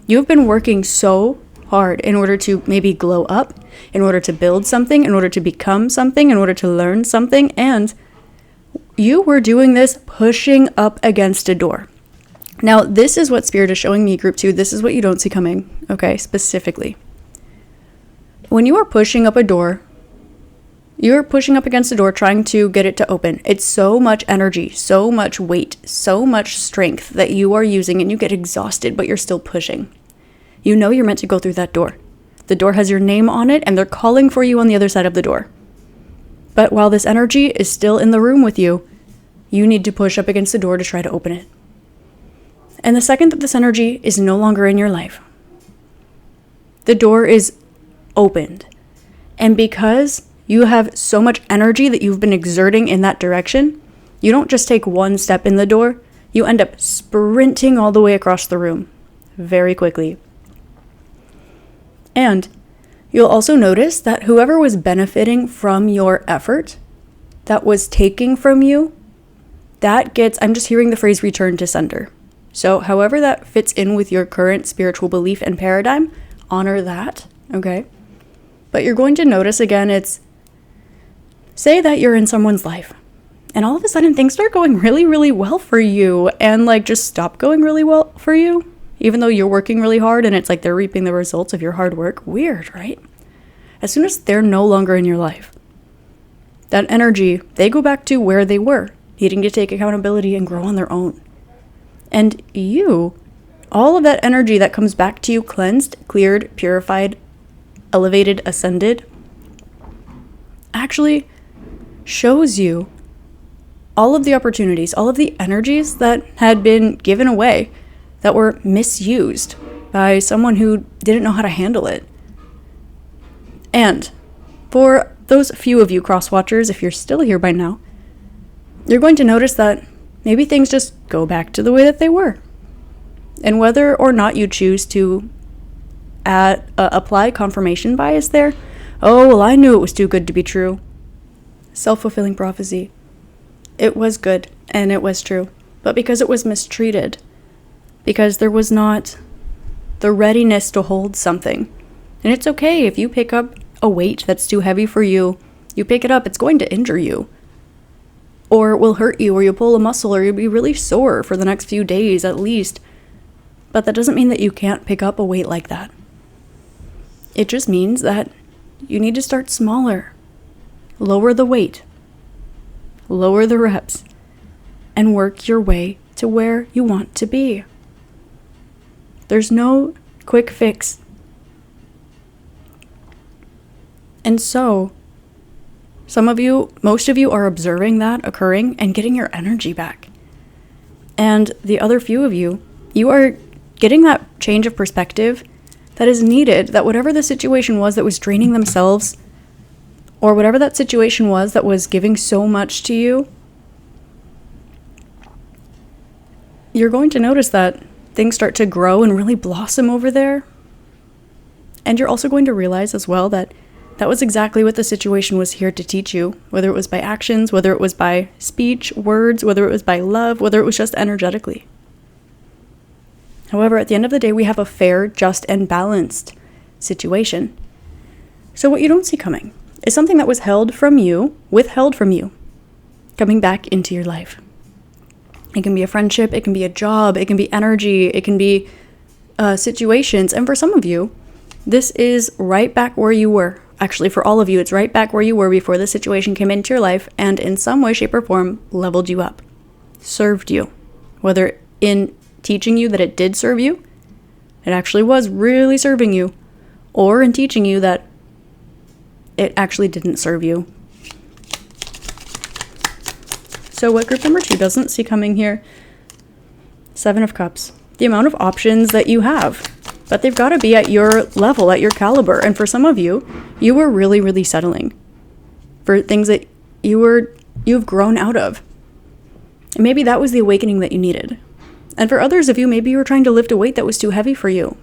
[SPEAKER 1] You've been working so hard in order to maybe glow up, in order to build something, in order to become something, in order to learn something, and you were doing this pushing up against a door. Now, this is what Spirit is showing me, Group 2. This is what you don't see coming, okay, specifically. When you are pushing up a door, you're pushing up against a door trying to get it to open. It's so much energy, so much weight, so much strength that you are using, and you get exhausted, but you're still pushing. You know you're meant to go through that door. The door has your name on it, and they're calling for you on the other side of the door. But while this energy is still in the room with you, you need to push up against the door to try to open it. And the second that this energy is no longer in your life, the door is opened. And because you have so much energy that you've been exerting in that direction, you don't just take one step in the door, you end up sprinting all the way across the room very quickly. And you'll also notice that whoever was benefiting from your effort, that was taking from you, that gets, I'm just hearing the phrase return to sender. So however that fits in with your current spiritual belief and paradigm, honor that, okay? But you're going to notice again, it's, say that you're in someone's life, and all of a sudden things start going really, really well for you, and like just stop going really well for you, even though you're working really hard, and it's like they're reaping the results of your hard work. Weird, right? As soon as they're no longer in your life, that energy, they go back to where they were, needing to take accountability and grow on their own. And you, all of that energy that comes back to you cleansed, cleared, purified, elevated, ascended, actually shows you all of the opportunities, all of the energies that had been given away, that were misused by someone who didn't know how to handle it. And for those few of you cross-watchers, if you're still here by now, you're going to notice that maybe things just go back to the way that they were. And whether or not you choose to apply confirmation bias there, oh, well, I knew it was too good to be true. Self-fulfilling prophecy. It was good, and it was true. But because it was mistreated, because there was not the readiness to hold something. And it's okay if you pick up a weight that's too heavy for you, you pick it up, it's going to injure you. Or it will hurt you, or you'll pull a muscle, or you'll be really sore for the next few days at least. But that doesn't mean that you can't pick up a weight like that. It just means that you need to start smaller. Lower the weight. Lower the reps. And work your way to where you want to be. There's no quick fix. And so, some of you, most of you are observing that occurring and getting your energy back. And the other few of you, you are getting that change of perspective that is needed, that whatever the situation was that was draining themselves, or whatever that situation was that was giving so much to you, you're going to notice that things start to grow and really blossom over there. And you're also going to realize as well that that was exactly what the situation was here to teach you, whether it was by actions, whether it was by speech, words, whether it was by love, whether it was just energetically. However, at the end of the day, we have a fair, just, and balanced situation. So what you don't see coming is something that was withheld from you, coming back into your life. It can be a friendship, it can be a job, it can be energy, it can be situations. And for some of you, this is right back where you were. Actually, for all of you, it's right back where you were before the situation came into your life and in some way, shape, or form leveled you up, served you. Whether in teaching you that it did serve you, it actually was really serving you, or in teaching you that it actually didn't serve you. So what group number 2 doesn't see coming here? 7 of Cups. The amount of options that you have. but they've got to be at your level, at your caliber. And for some of you, you were really, really settling for things that you've grown out of. And maybe that was the awakening that you needed. And for others of you, maybe you were trying to lift a weight that was too heavy for you.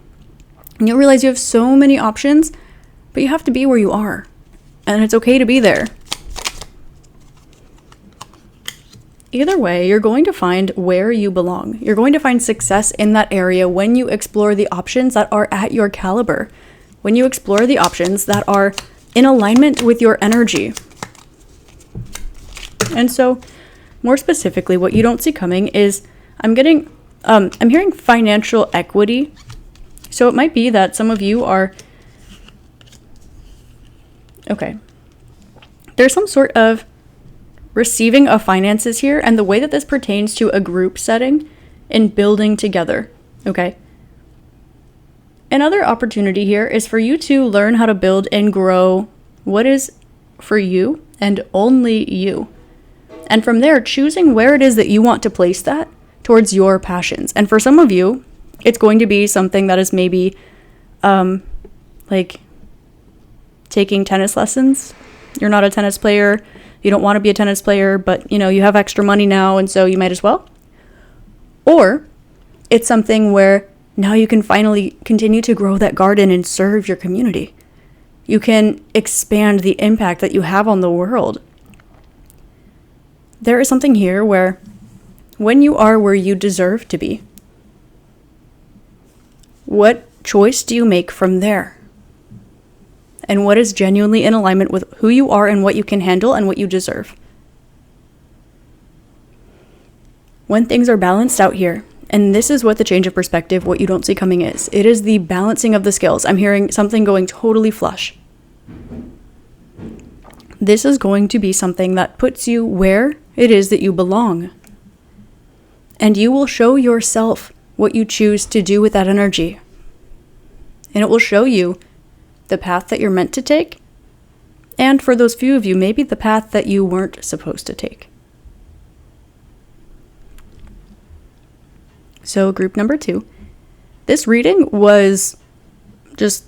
[SPEAKER 1] And you'll realize you have so many options, but you have to be where you are. And it's okay to be there. Either way, you're going to find where you belong. You're going to find success in that area when you explore the options that are at your caliber. When you explore the options that are in alignment with your energy. And so, more specifically, what you don't see coming is I'm hearing financial equity. So it might be that some of you are, there's some sort of receiving of finances here, and the way that this pertains to a group setting and building together, okay? Another opportunity here is for you to learn how to build and grow what is for you and only you. And from there, choosing where it is that you want to place that towards your passions. And for some of you, it's going to be something that is maybe like taking tennis lessons. You're not a tennis player. You don't want to be a tennis player, but you have extra money now, and so you might as well. Or it's something where now you can finally continue to grow that garden and serve your community. You can expand the impact that you have on the world. There is something here where when you are where you deserve to be, what choice do you make from there? And what is genuinely in alignment with who you are and what you can handle and what you deserve? When things are balanced out here, and this is what the change of perspective, what you don't see coming is. It is the balancing of the scales. I'm hearing something going totally flush. This is going to be something that puts you where it is that you belong. And you will show yourself what you choose to do with that energy. And it will show you the path that you're meant to take, and for those few of you, maybe the path that you weren't supposed to take. So group number 2, this reading was just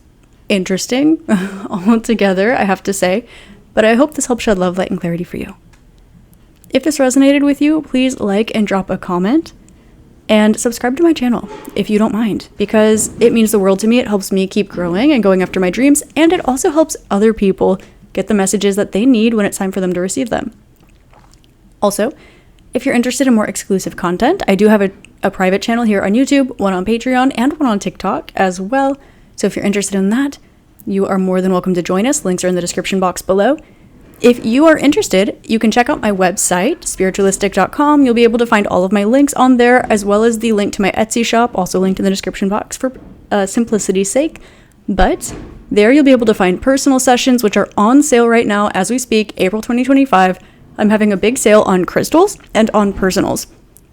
[SPEAKER 1] interesting altogether, I have to say, but I hope this helps shed love, light, and clarity for you. If this resonated with you, please like and drop a comment. And subscribe to my channel if you don't mind, because it means the world to me. It helps me keep growing and going after my dreams, and it also helps other people get the messages that they need when it's time for them to receive them. Also, if you're interested in more exclusive content, I do have a private channel here on YouTube, one on Patreon, and one on TikTok as well. So if you're interested in that, you are more than welcome to join us. Links are in the description box below. If you are interested, you can check out my website, spiritualistik.com. You'll be able to find all of my links on there, as well as the link to my Etsy shop, also linked in the description box for simplicity's sake. But there you'll be able to find personal sessions, which are on sale right now as we speak, April 2025. I'm having a big sale on crystals and on personals.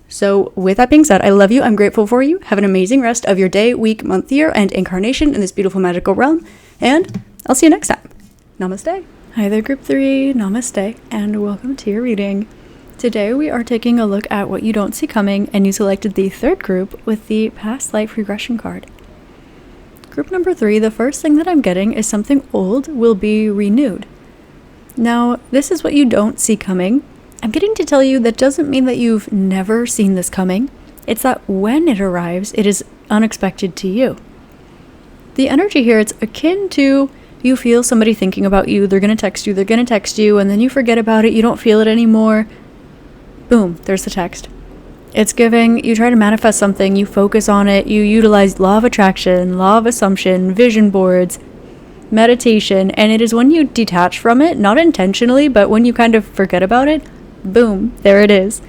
[SPEAKER 1] So with that being said, I love you. I'm grateful for you. Have an amazing rest of your day, week, month, year, and incarnation in this beautiful magical realm. And I'll see you next time. Namaste. Hi there, Group 3. Namaste, and welcome to your reading. Today we are taking a look at what you don't see coming, and you selected the third group with the past life regression card. Group number 3, the first thing that I'm getting is something old will be renewed. Now, this is what you don't see coming. I'm getting to tell you that doesn't mean that you've never seen this coming. It's that when it arrives, it is unexpected to you. The energy here, it's akin to you feel somebody thinking about you, they're going to text you, and then you forget about it, you don't feel it anymore. Boom, there's the text. It's giving, you try to manifest something, you focus on it, you utilize law of attraction, law of assumption, vision boards, meditation, and it is when you detach from it, not intentionally, but when you kind of forget about it, boom, there it is.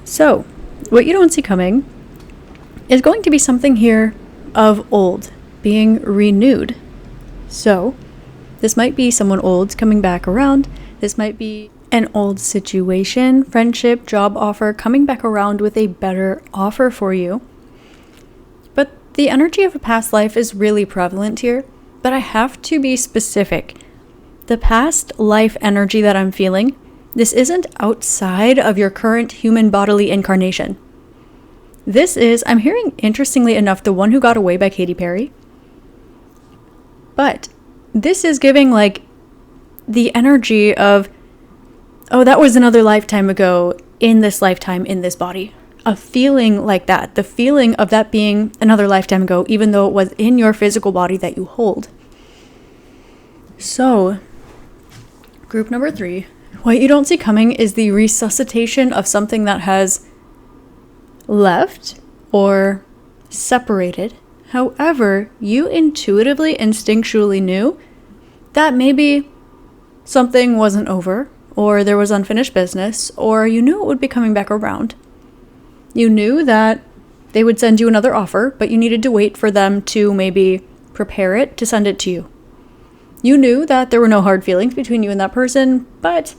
[SPEAKER 1] So, what you don't see coming is going to be something here of old being renewed. So, this might be someone old coming back around. This might be an old situation, friendship, job offer, coming back around with a better offer for you. But the energy of a past life is really prevalent here, but I have to be specific. The past life energy that I'm feeling, this isn't outside of your current human bodily incarnation. This is, I'm hearing, interestingly enough, The One Who Got Away by Katy Perry. But this is giving like the energy of, oh, that was another lifetime ago, in this lifetime, in this body. A feeling like that. The feeling of that being another lifetime ago, even though it was in your physical body that you hold. So, group number 3. What you don't see coming is the resuscitation of something that has left or separated. However, you intuitively, instinctually knew that maybe something wasn't over, or there was unfinished business, or you knew it would be coming back around. You knew that they would send you another offer, but you needed to wait for them to maybe prepare it to send it to you. You knew that there were no hard feelings between you and that person, but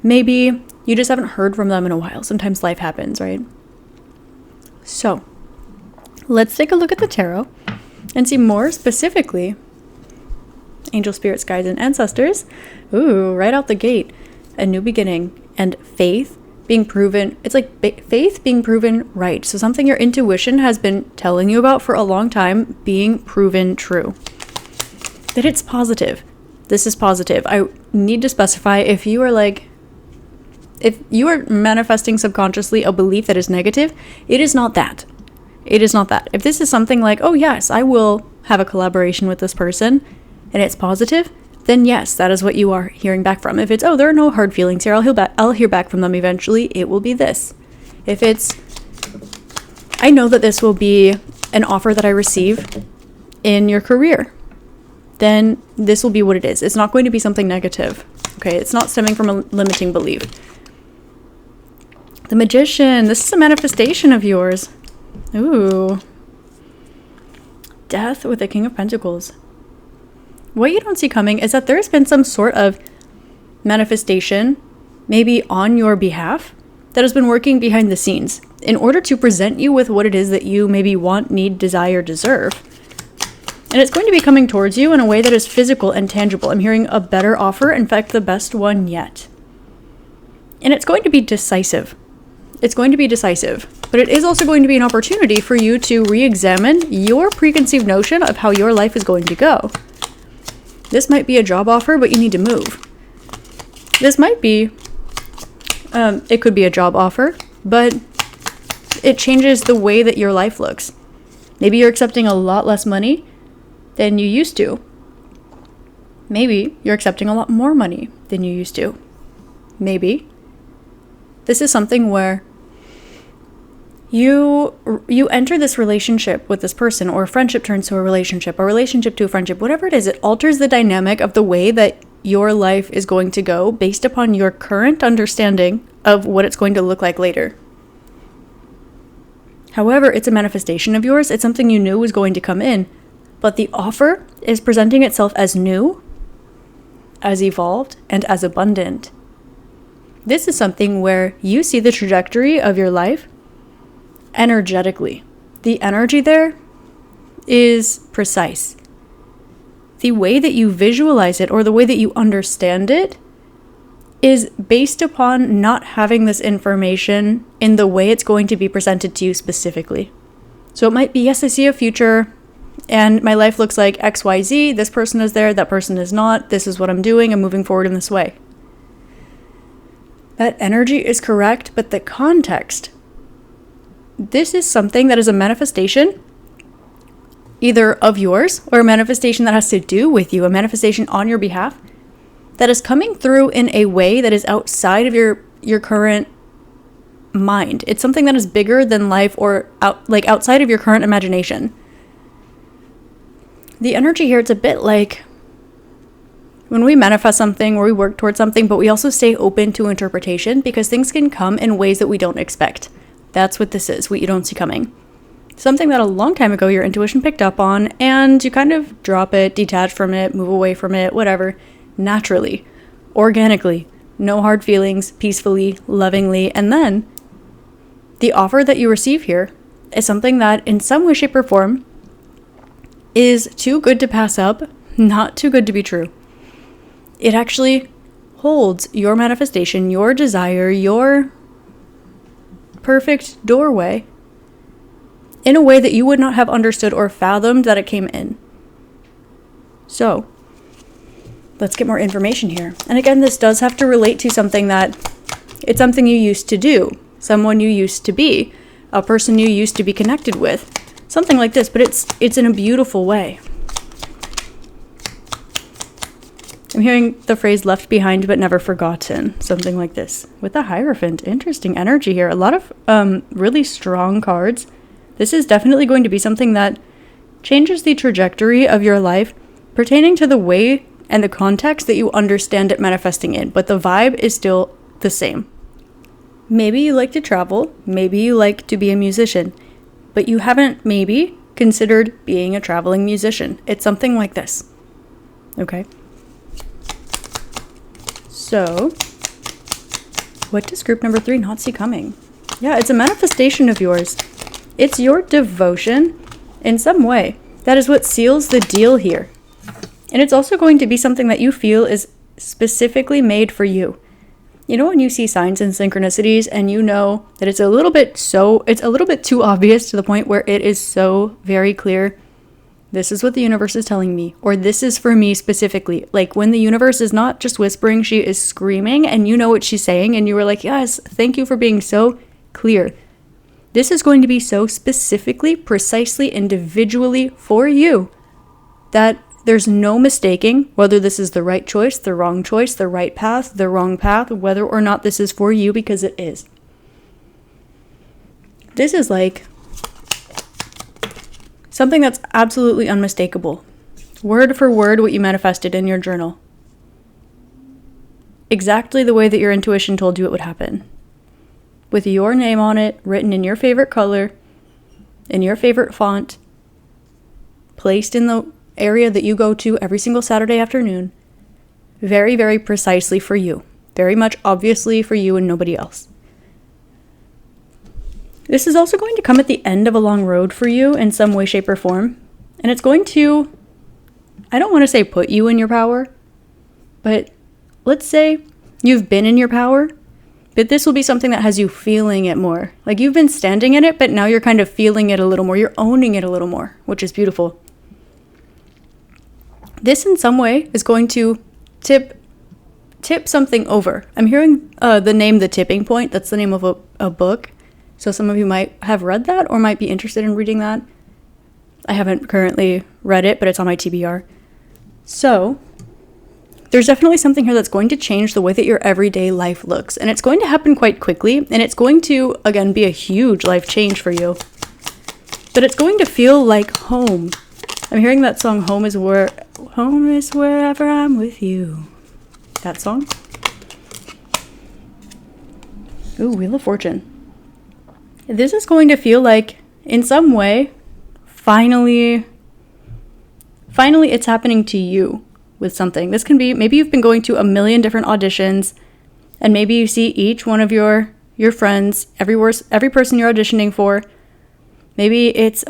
[SPEAKER 1] maybe you just haven't heard from them in a while. Sometimes life happens, right? So, let's take a look at the tarot and see more specifically angel, spirits, guides, and ancestors. Ooh, right out the gate. A new beginning and faith being proven. It's like faith being proven right. So something your intuition has been telling you about for a long time being proven true. That it's positive. This is positive. I need to specify if you are manifesting subconsciously a belief that is negative, it is not that. It is not that. If this is something like, oh yes, I will have a collaboration with this person, and it's positive, then yes, that is what you are hearing back from. If it's, oh, there are no hard feelings here, I'll hear back from them eventually, it will be this. If it's, I know that this will be an offer that I receive in your career, then this will be what it is. It's not going to be something negative. Okay, it's not stemming from a limiting belief. The Magician, this is a manifestation of yours. Ooh. Death with the King of Pentacles. What you don't see coming is that there's been some sort of manifestation, maybe on your behalf, that has been working behind the scenes in order to present you with what it is that you maybe want, need, desire, deserve. And it's going to be coming towards you in a way that is physical and tangible. I'm hearing a better offer, in fact, the best one yet. And it's going to be decisive. It's going to be decisive, but it is also going to be an opportunity for you to re-examine your preconceived notion of how your life is going to go. This might be a job offer, but you need to move. This might be, it could be a job offer, but it changes the way that your life looks. Maybe you're accepting a lot less money than you used to. Maybe you're accepting a lot more money than you used to. Maybe this is something where you enter this relationship with this person, or a friendship turns to a relationship to a friendship, whatever it is, it alters the dynamic of the way that your life is going to go based upon your current understanding of what it's going to look like later. However, it's a manifestation of yours. It's something you knew was going to come in, but the offer is presenting itself as new, as evolved, and as abundant. This is something where you see the trajectory of your life energetically. The energy there is precise. The way that you visualize it, or the way that you understand it, is based upon not having this information in the way it's going to be presented to you specifically. So it might be, yes, I see a future and my life looks like XYZ. This person is there, that person is not. This is what I'm doing. I'm moving forward in this way. That energy is correct, but the context, this is something that is a manifestation either of yours, or a manifestation that has to do with you, a manifestation on your behalf that is coming through in a way that is outside of your current mind. It's something that is bigger than life, or outside of your current imagination. The energy here, it's a bit like when we manifest something or we work towards something, but we also stay open to interpretation, because things can come in ways that we don't expect. That's what this is, what you don't see coming. Something that a long time ago your intuition picked up on, and you kind of drop it, detach from it, move away from it, whatever, naturally, organically, no hard feelings, peacefully, lovingly. And then the offer that you receive here is something that in some way, shape, or form is too good to pass up, not too good to be true. It actually holds your manifestation, your desire, your perfect doorway in a way that you would not have understood or fathomed that it came in. So, let's get more information here. And again, this does have to relate to something that it's something you used to do, someone you used to be, a person you used to be connected with, something like this, but it's in a beautiful way. I'm hearing the phrase left behind but never forgotten, something like this. With the Hierophant, interesting energy here. A lot of really strong cards. This is definitely going to be something that changes the trajectory of your life pertaining to the way and the context that you understand it manifesting in, but the vibe is still the same. Maybe you like to travel, maybe you like to be a musician, but you haven't maybe considered being a traveling musician. It's something like this. Okay? So, what does group number 3 not see coming? Yeah, it's a manifestation of yours. It's your devotion in some way. That is what seals the deal here. And it's also going to be something that you feel is specifically made for you. You know when you see signs and synchronicities and you know that it's a little bit too obvious to the point where it is so very clear. This is what the universe is telling me, or this is for me specifically. Like when the universe is not just whispering, she is screaming and you know what she's saying and you were like, yes, thank you for being so clear. This is going to be so specifically, precisely, individually for you that there's no mistaking whether this is the right choice, the wrong choice, the right path, the wrong path, whether or not this is for you, because it is. This is like something that's absolutely unmistakable. Word for word what you manifested in your journal. Exactly the way that your intuition told you it would happen. With your name on it, written in your favorite color, in your favorite font, placed in the area that you go to every single Saturday afternoon. Very, very precisely for you. Very much obviously for you and nobody else. This is also going to come at the end of a long road for you in some way, shape, or form. And it's going to, I don't want to say put you in your power, but let's say you've been in your power, but this will be something that has you feeling it more. Like you've been standing in it, but now you're kind of feeling it a little more. You're owning it a little more, which is beautiful. This in some way is going to tip something over. I'm hearing the name The Tipping Point. That's the name of a book. So some of you might have read that or might be interested in reading that. I haven't currently read it, but it's on my TBR. So there's definitely something here that's going to change the way that your everyday life looks. And it's going to happen quite quickly. And it's going to, again, be a huge life change for you. But it's going to feel like home. I'm hearing that song, Home is Wherever I'm With You. That song. Ooh, Wheel of Fortune. This is going to feel like, in some way, finally it's happening to you with something. This can be, maybe you've been going to a million different auditions, and maybe you see each one of your friends, every person you're auditioning for. Maybe it's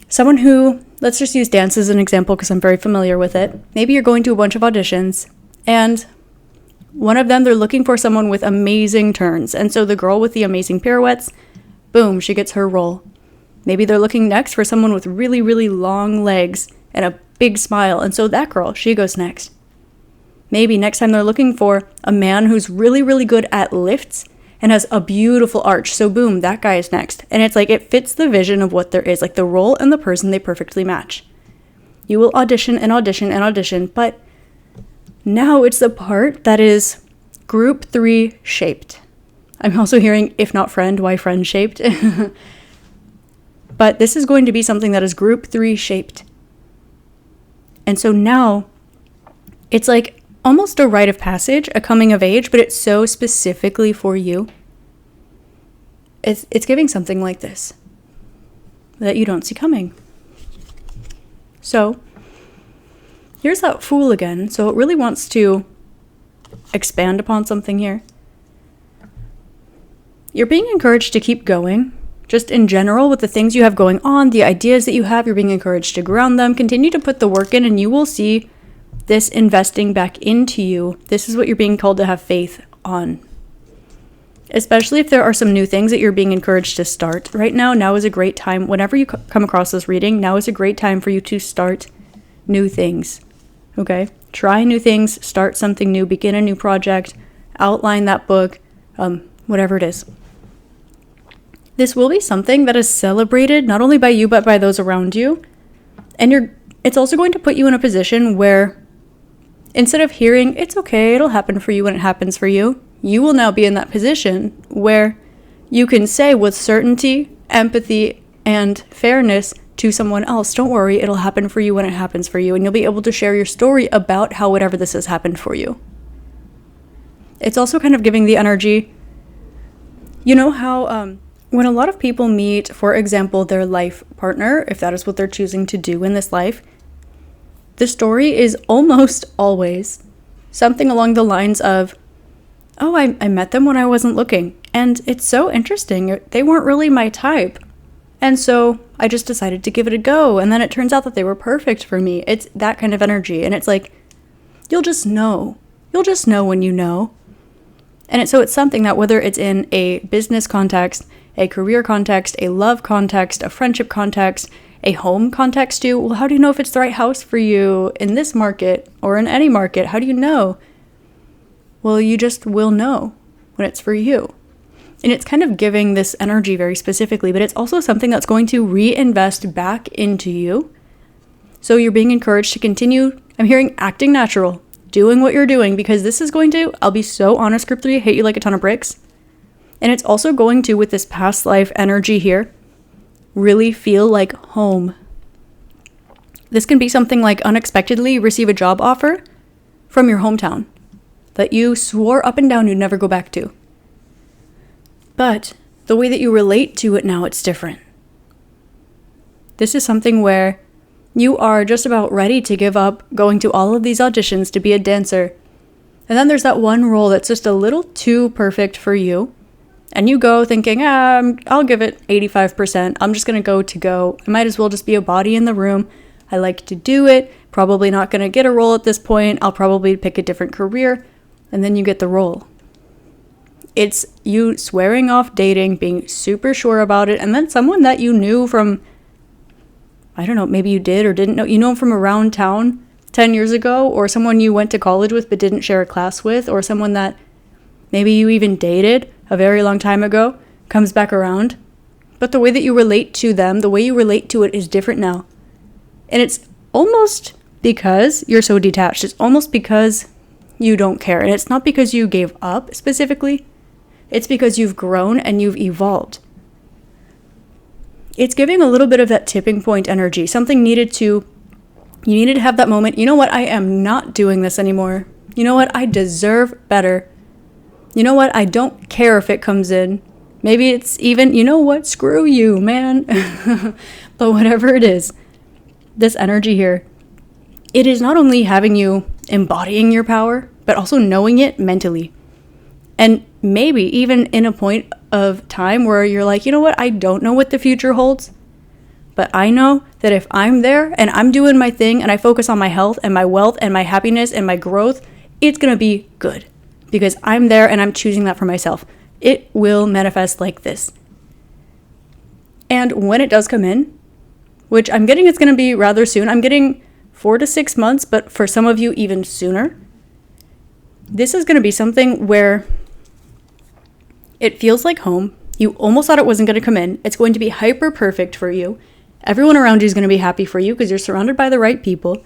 [SPEAKER 1] someone who, let's just use dance as an example because I'm very familiar with it. Maybe you're going to a bunch of auditions, and one of them, they're looking for someone with amazing turns. And so the girl with the amazing pirouettes, boom, she gets her role. Maybe they're looking next for someone with really, really long legs and a big smile. And so that girl, she goes next. Maybe next time they're looking for a man who's really, really good at lifts and has a beautiful arch. So boom, that guy is next. And it's like it fits the vision of what there is. Like the role and the person, they perfectly match. You will audition and audition and audition, but now it's the part that is group 3 shaped. I'm also hearing, if not friend, why friend shaped? But this is going to be something that is group 3 shaped. And so now it's like almost a rite of passage, a coming of age, but it's so specifically for you. It's giving something like this that you don't see coming. So here's that Fool again. So it really wants to expand upon something here. You're being encouraged to keep going. Just in general, with the things you have going on, the ideas that you have, you're being encouraged to ground them. Continue to put the work in and you will see this investing back into you. This is what you're being called to have faith on. especially if there are some new things that you're being encouraged to start right now. Now is a great time. Whenever you come across this reading, now is a great time for you to start new things. Okay? Try new things, start something new, begin a new project, outline that book, whatever it is. This will be something that is celebrated not only by you, but by those around you. And it's also going to put you in a position where instead of hearing, it's okay, it'll happen for you when it happens for you, you will now be in that position where you can say with certainty, empathy, and fairness to someone else, don't worry, it'll happen for you when it happens for you. And you'll be able to share your story about how whatever this has happened for you. It's also kind of giving the energy, you know how when a lot of people meet, for example, their life partner, if that is what they're choosing to do in this life, the story is almost always something along the lines of, oh, I met them when I wasn't looking, and it's so interesting. They weren't really my type. And so I just decided to give it a go, and then it turns out that they were perfect for me. It's that kind of energy, and it's like, you'll just know. You'll just know when you know. And so it's something that whether it's in a business context, a career context, a love context, a friendship context, a home context too, well, how do you know if it's the right house for you in this market or in any market? How do you know? Well, you just will know when it's for you. And it's kind of giving this energy very specifically, but it's also something that's going to reinvest back into you. So you're being encouraged to continue, I'm hearing acting natural, doing what you're doing, because this is going to, I'll be so honest, Group 3, hit you like a ton of bricks. And it's also going to, with this past life energy here, really feel like home. This can be something like unexpectedly receive a job offer from your hometown that you swore up and down you'd never go back to. But the way that you relate to it now, it's different. This is something where you are just about ready to give up going to all of these auditions to be a dancer. And then there's that one role that's just a little too perfect for you. And you go thinking, I'll give it 85%. I'm just going to go. I might as well just be a body in the room. I like to do it. Probably not going to get a role at this point. I'll probably pick a different career. And then you get the role. It's you swearing off dating, being super sure about it. And then someone that you knew from, I don't know, maybe you did or didn't know. You know them from around town 10 years ago. Or someone you went to college with but didn't share a class with. Or someone that maybe you even dated a very long time ago, comes back around. But the way that you relate to them, the way you relate to it is different now. And it's almost because you're so detached. It's almost because you don't care. And it's not because you gave up specifically. It's because you've grown and you've evolved. It's giving a little bit of that tipping point energy. You needed to have that moment. You know what? I am not doing this anymore. You know what? I deserve better. You know what? I don't care if it comes in. Maybe it's even, you know what? Screw you, man. But whatever it is, this energy here, it is not only having you embodying your power, but also knowing it mentally. And maybe even in a point of time where you're like, you know what? I don't know what the future holds. But I know that if I'm there and I'm doing my thing and I focus on my health and my wealth and my happiness and my growth, it's going to be good. Because I'm there and I'm choosing that for myself. It will manifest like this. And when it does come in, which I'm getting it's going to be rather soon. I'm getting 4 to 6 months, but for some of you even sooner. This is going to be something where it feels like home. You almost thought it wasn't going to come in. It's going to be hyper perfect for you. Everyone around you is going to be happy for you because you're surrounded by the right people.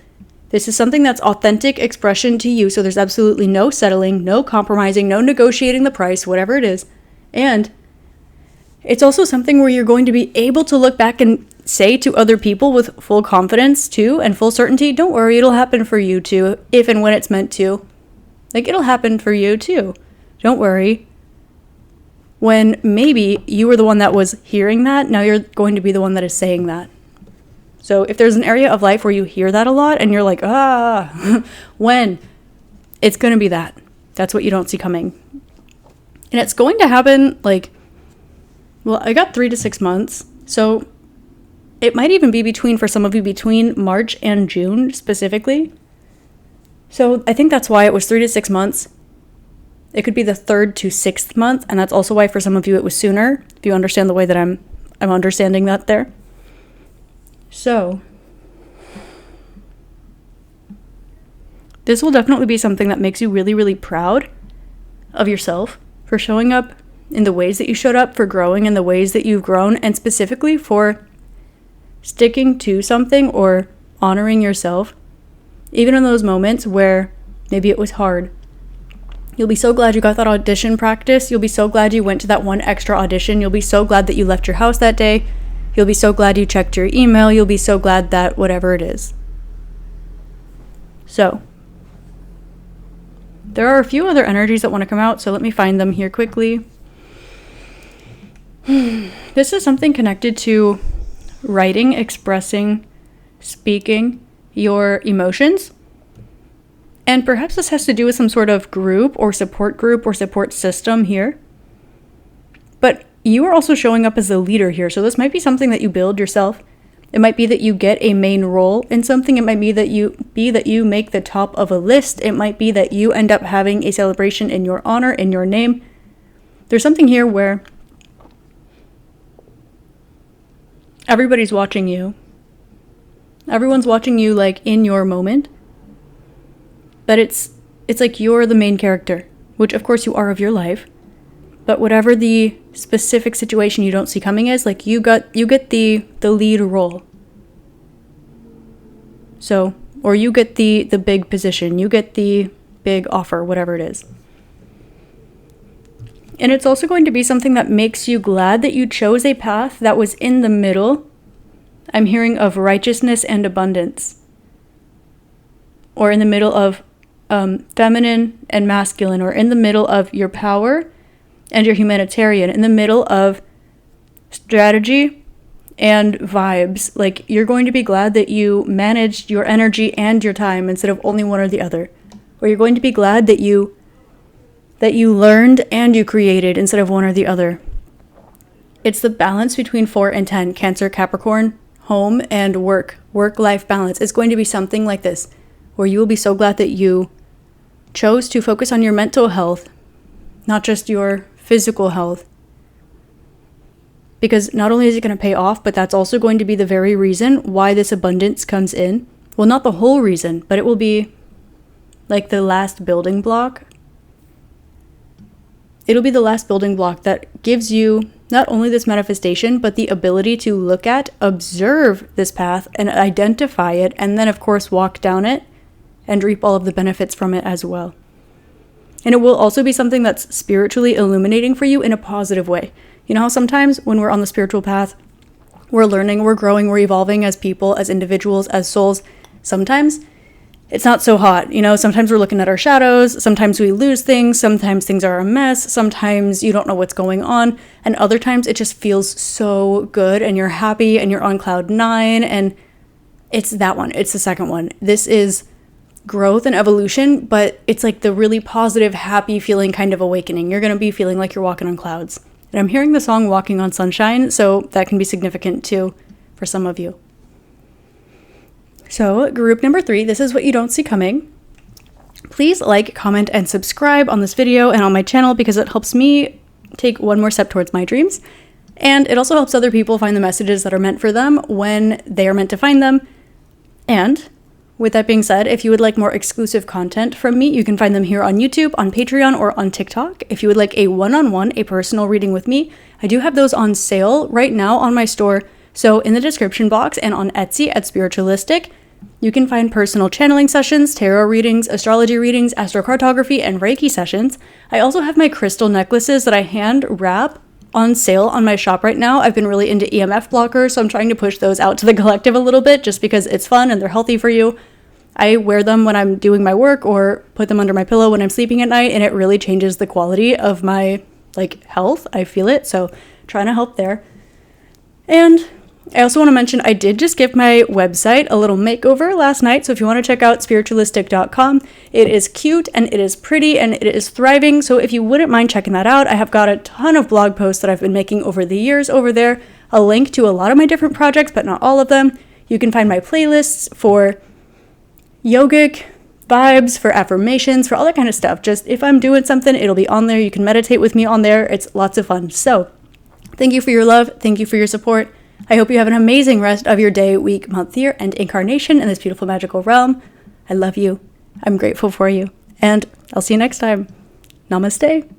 [SPEAKER 1] This is something that's authentic expression to you, so there's absolutely no settling, no compromising, no negotiating the price, whatever it is. And it's also something where you're going to be able to look back and say to other people with full confidence too, and full certainty, don't worry, it'll happen for you too, if and when it's meant to. Like, it'll happen for you too. Don't worry. When maybe you were the one that was hearing that, now you're going to be the one that is saying that. So if there's an area of life where you hear that a lot and you're like, when? It's going to be that. That's what you don't see coming. And it's going to happen I got 3 to 6 months. So it might even be for some of you, between March and June specifically. So I think that's why it was 3 to 6 months. It could be the 3rd to 6th month, and that's also why for some of you it was sooner, if you understand the way that I'm understanding that there. So, this will definitely be something that makes you really, really proud of yourself for showing up in the ways that you showed up, for growing in the ways that you've grown, and specifically for sticking to something or honoring yourself, even in those moments where maybe it was hard. You'll be so glad you got that audition practice. You'll be so glad you went to that one extra audition. You'll be so glad that you left your house that day. You'll be so glad you checked your email. You'll be so glad that whatever it is. So, there are a few other energies that want to come out, so let me find them here quickly. This is something connected to writing, expressing, speaking your emotions. And perhaps this has to do with some sort of group or support system here. But you are also showing up as a leader here. So this might be something that you build yourself. It might be that you get a main role in something. It might be that you make the top of a list. It might be that you end up having a celebration in your honor, in your name. There's something here where everybody's watching you. Everyone's watching you like in your moment. But it's like you're the main character, which of course you are of your life. But whatever the specific situation you don't see coming is, like you get the lead role. So, or you get the big position, you get the big offer, whatever it is. And it's also going to be something that makes you glad that you chose a path that was in the middle. I'm hearing of righteousness and abundance. Or in the middle of feminine and masculine, or in the middle of your power and your humanitarian, in the middle of strategy and vibes. Like, you're going to be glad that you managed your energy and your time instead of only one or the other. Or you're going to be glad that you learned and you created instead of one or the other. It's the balance between 4 and 10, Cancer, Capricorn, home and work-life balance. It's going to be something like this, where you will be so glad that you chose to focus on your mental health, not just your physical health. Because not only is it going to pay off, but that's also going to be the very reason why this abundance comes in. Well, not the whole reason, but it will be like the last building block. It'll be the last building block that gives you not only this manifestation, but the ability to look at, observe this path, and identify it, and then, of course, walk down it and reap all of the benefits from it as well. And it will also be something that's spiritually illuminating for you in a positive way. You know how sometimes when we're on the spiritual path, we're learning, we're growing, we're evolving as people, as individuals, as souls. Sometimes it's not so hot. You know, sometimes we're looking at our shadows. Sometimes we lose things. Sometimes things are a mess. Sometimes you don't know what's going on. And other times it just feels so good and you're happy and you're on cloud 9. And it's that one. It's the second one. This is growth and evolution, but it's like the really positive, happy feeling kind of awakening. You're going to be feeling like you're walking on clouds. And I'm hearing the song Walking on Sunshine, so that can be significant too for some of you. So, group number 3, this is what you don't see coming. Please like, comment, and subscribe on this video and on my channel because it helps me take one more step towards my dreams. And it also helps other people find the messages that are meant for them when they are meant to find them. And with that being said, if you would like more exclusive content from me, you can find them here on YouTube, on Patreon, or on TikTok. If you would like a one-on-one, a personal reading with me, I do have those on sale right now on my store. So in the description box and on Etsy at Spiritualistik, you can find personal channeling sessions, tarot readings, astrology readings, astrocartography, and Reiki sessions. I also have my crystal necklaces that I hand wrap on sale on my shop right now. I've been really into EMF blockers, so I'm trying to push those out to the collective a little bit just because it's fun and they're healthy for you. I wear them when I'm doing my work or put them under my pillow when I'm sleeping at night, and it really changes the quality of my health. I feel it, so trying to help there. And I also want to mention I did just give my website a little makeover last night, so if you want to check out spiritualistik.com, it is cute and it is pretty and it is thriving, so if you wouldn't mind checking that out, I have got a ton of blog posts that I've been making over the years over there, a link to a lot of my different projects, but not all of them. You can find my playlists for yogic, vibes, for affirmations, for all that kind of stuff. Just if I'm doing something, it'll be on there. You can meditate with me on there. It's lots of fun. So thank you for your love. Thank you for your support. I hope you have an amazing rest of your day, week, month, year, and incarnation in this beautiful magical realm. I love you. I'm grateful for you. And I'll see you next time. Namaste.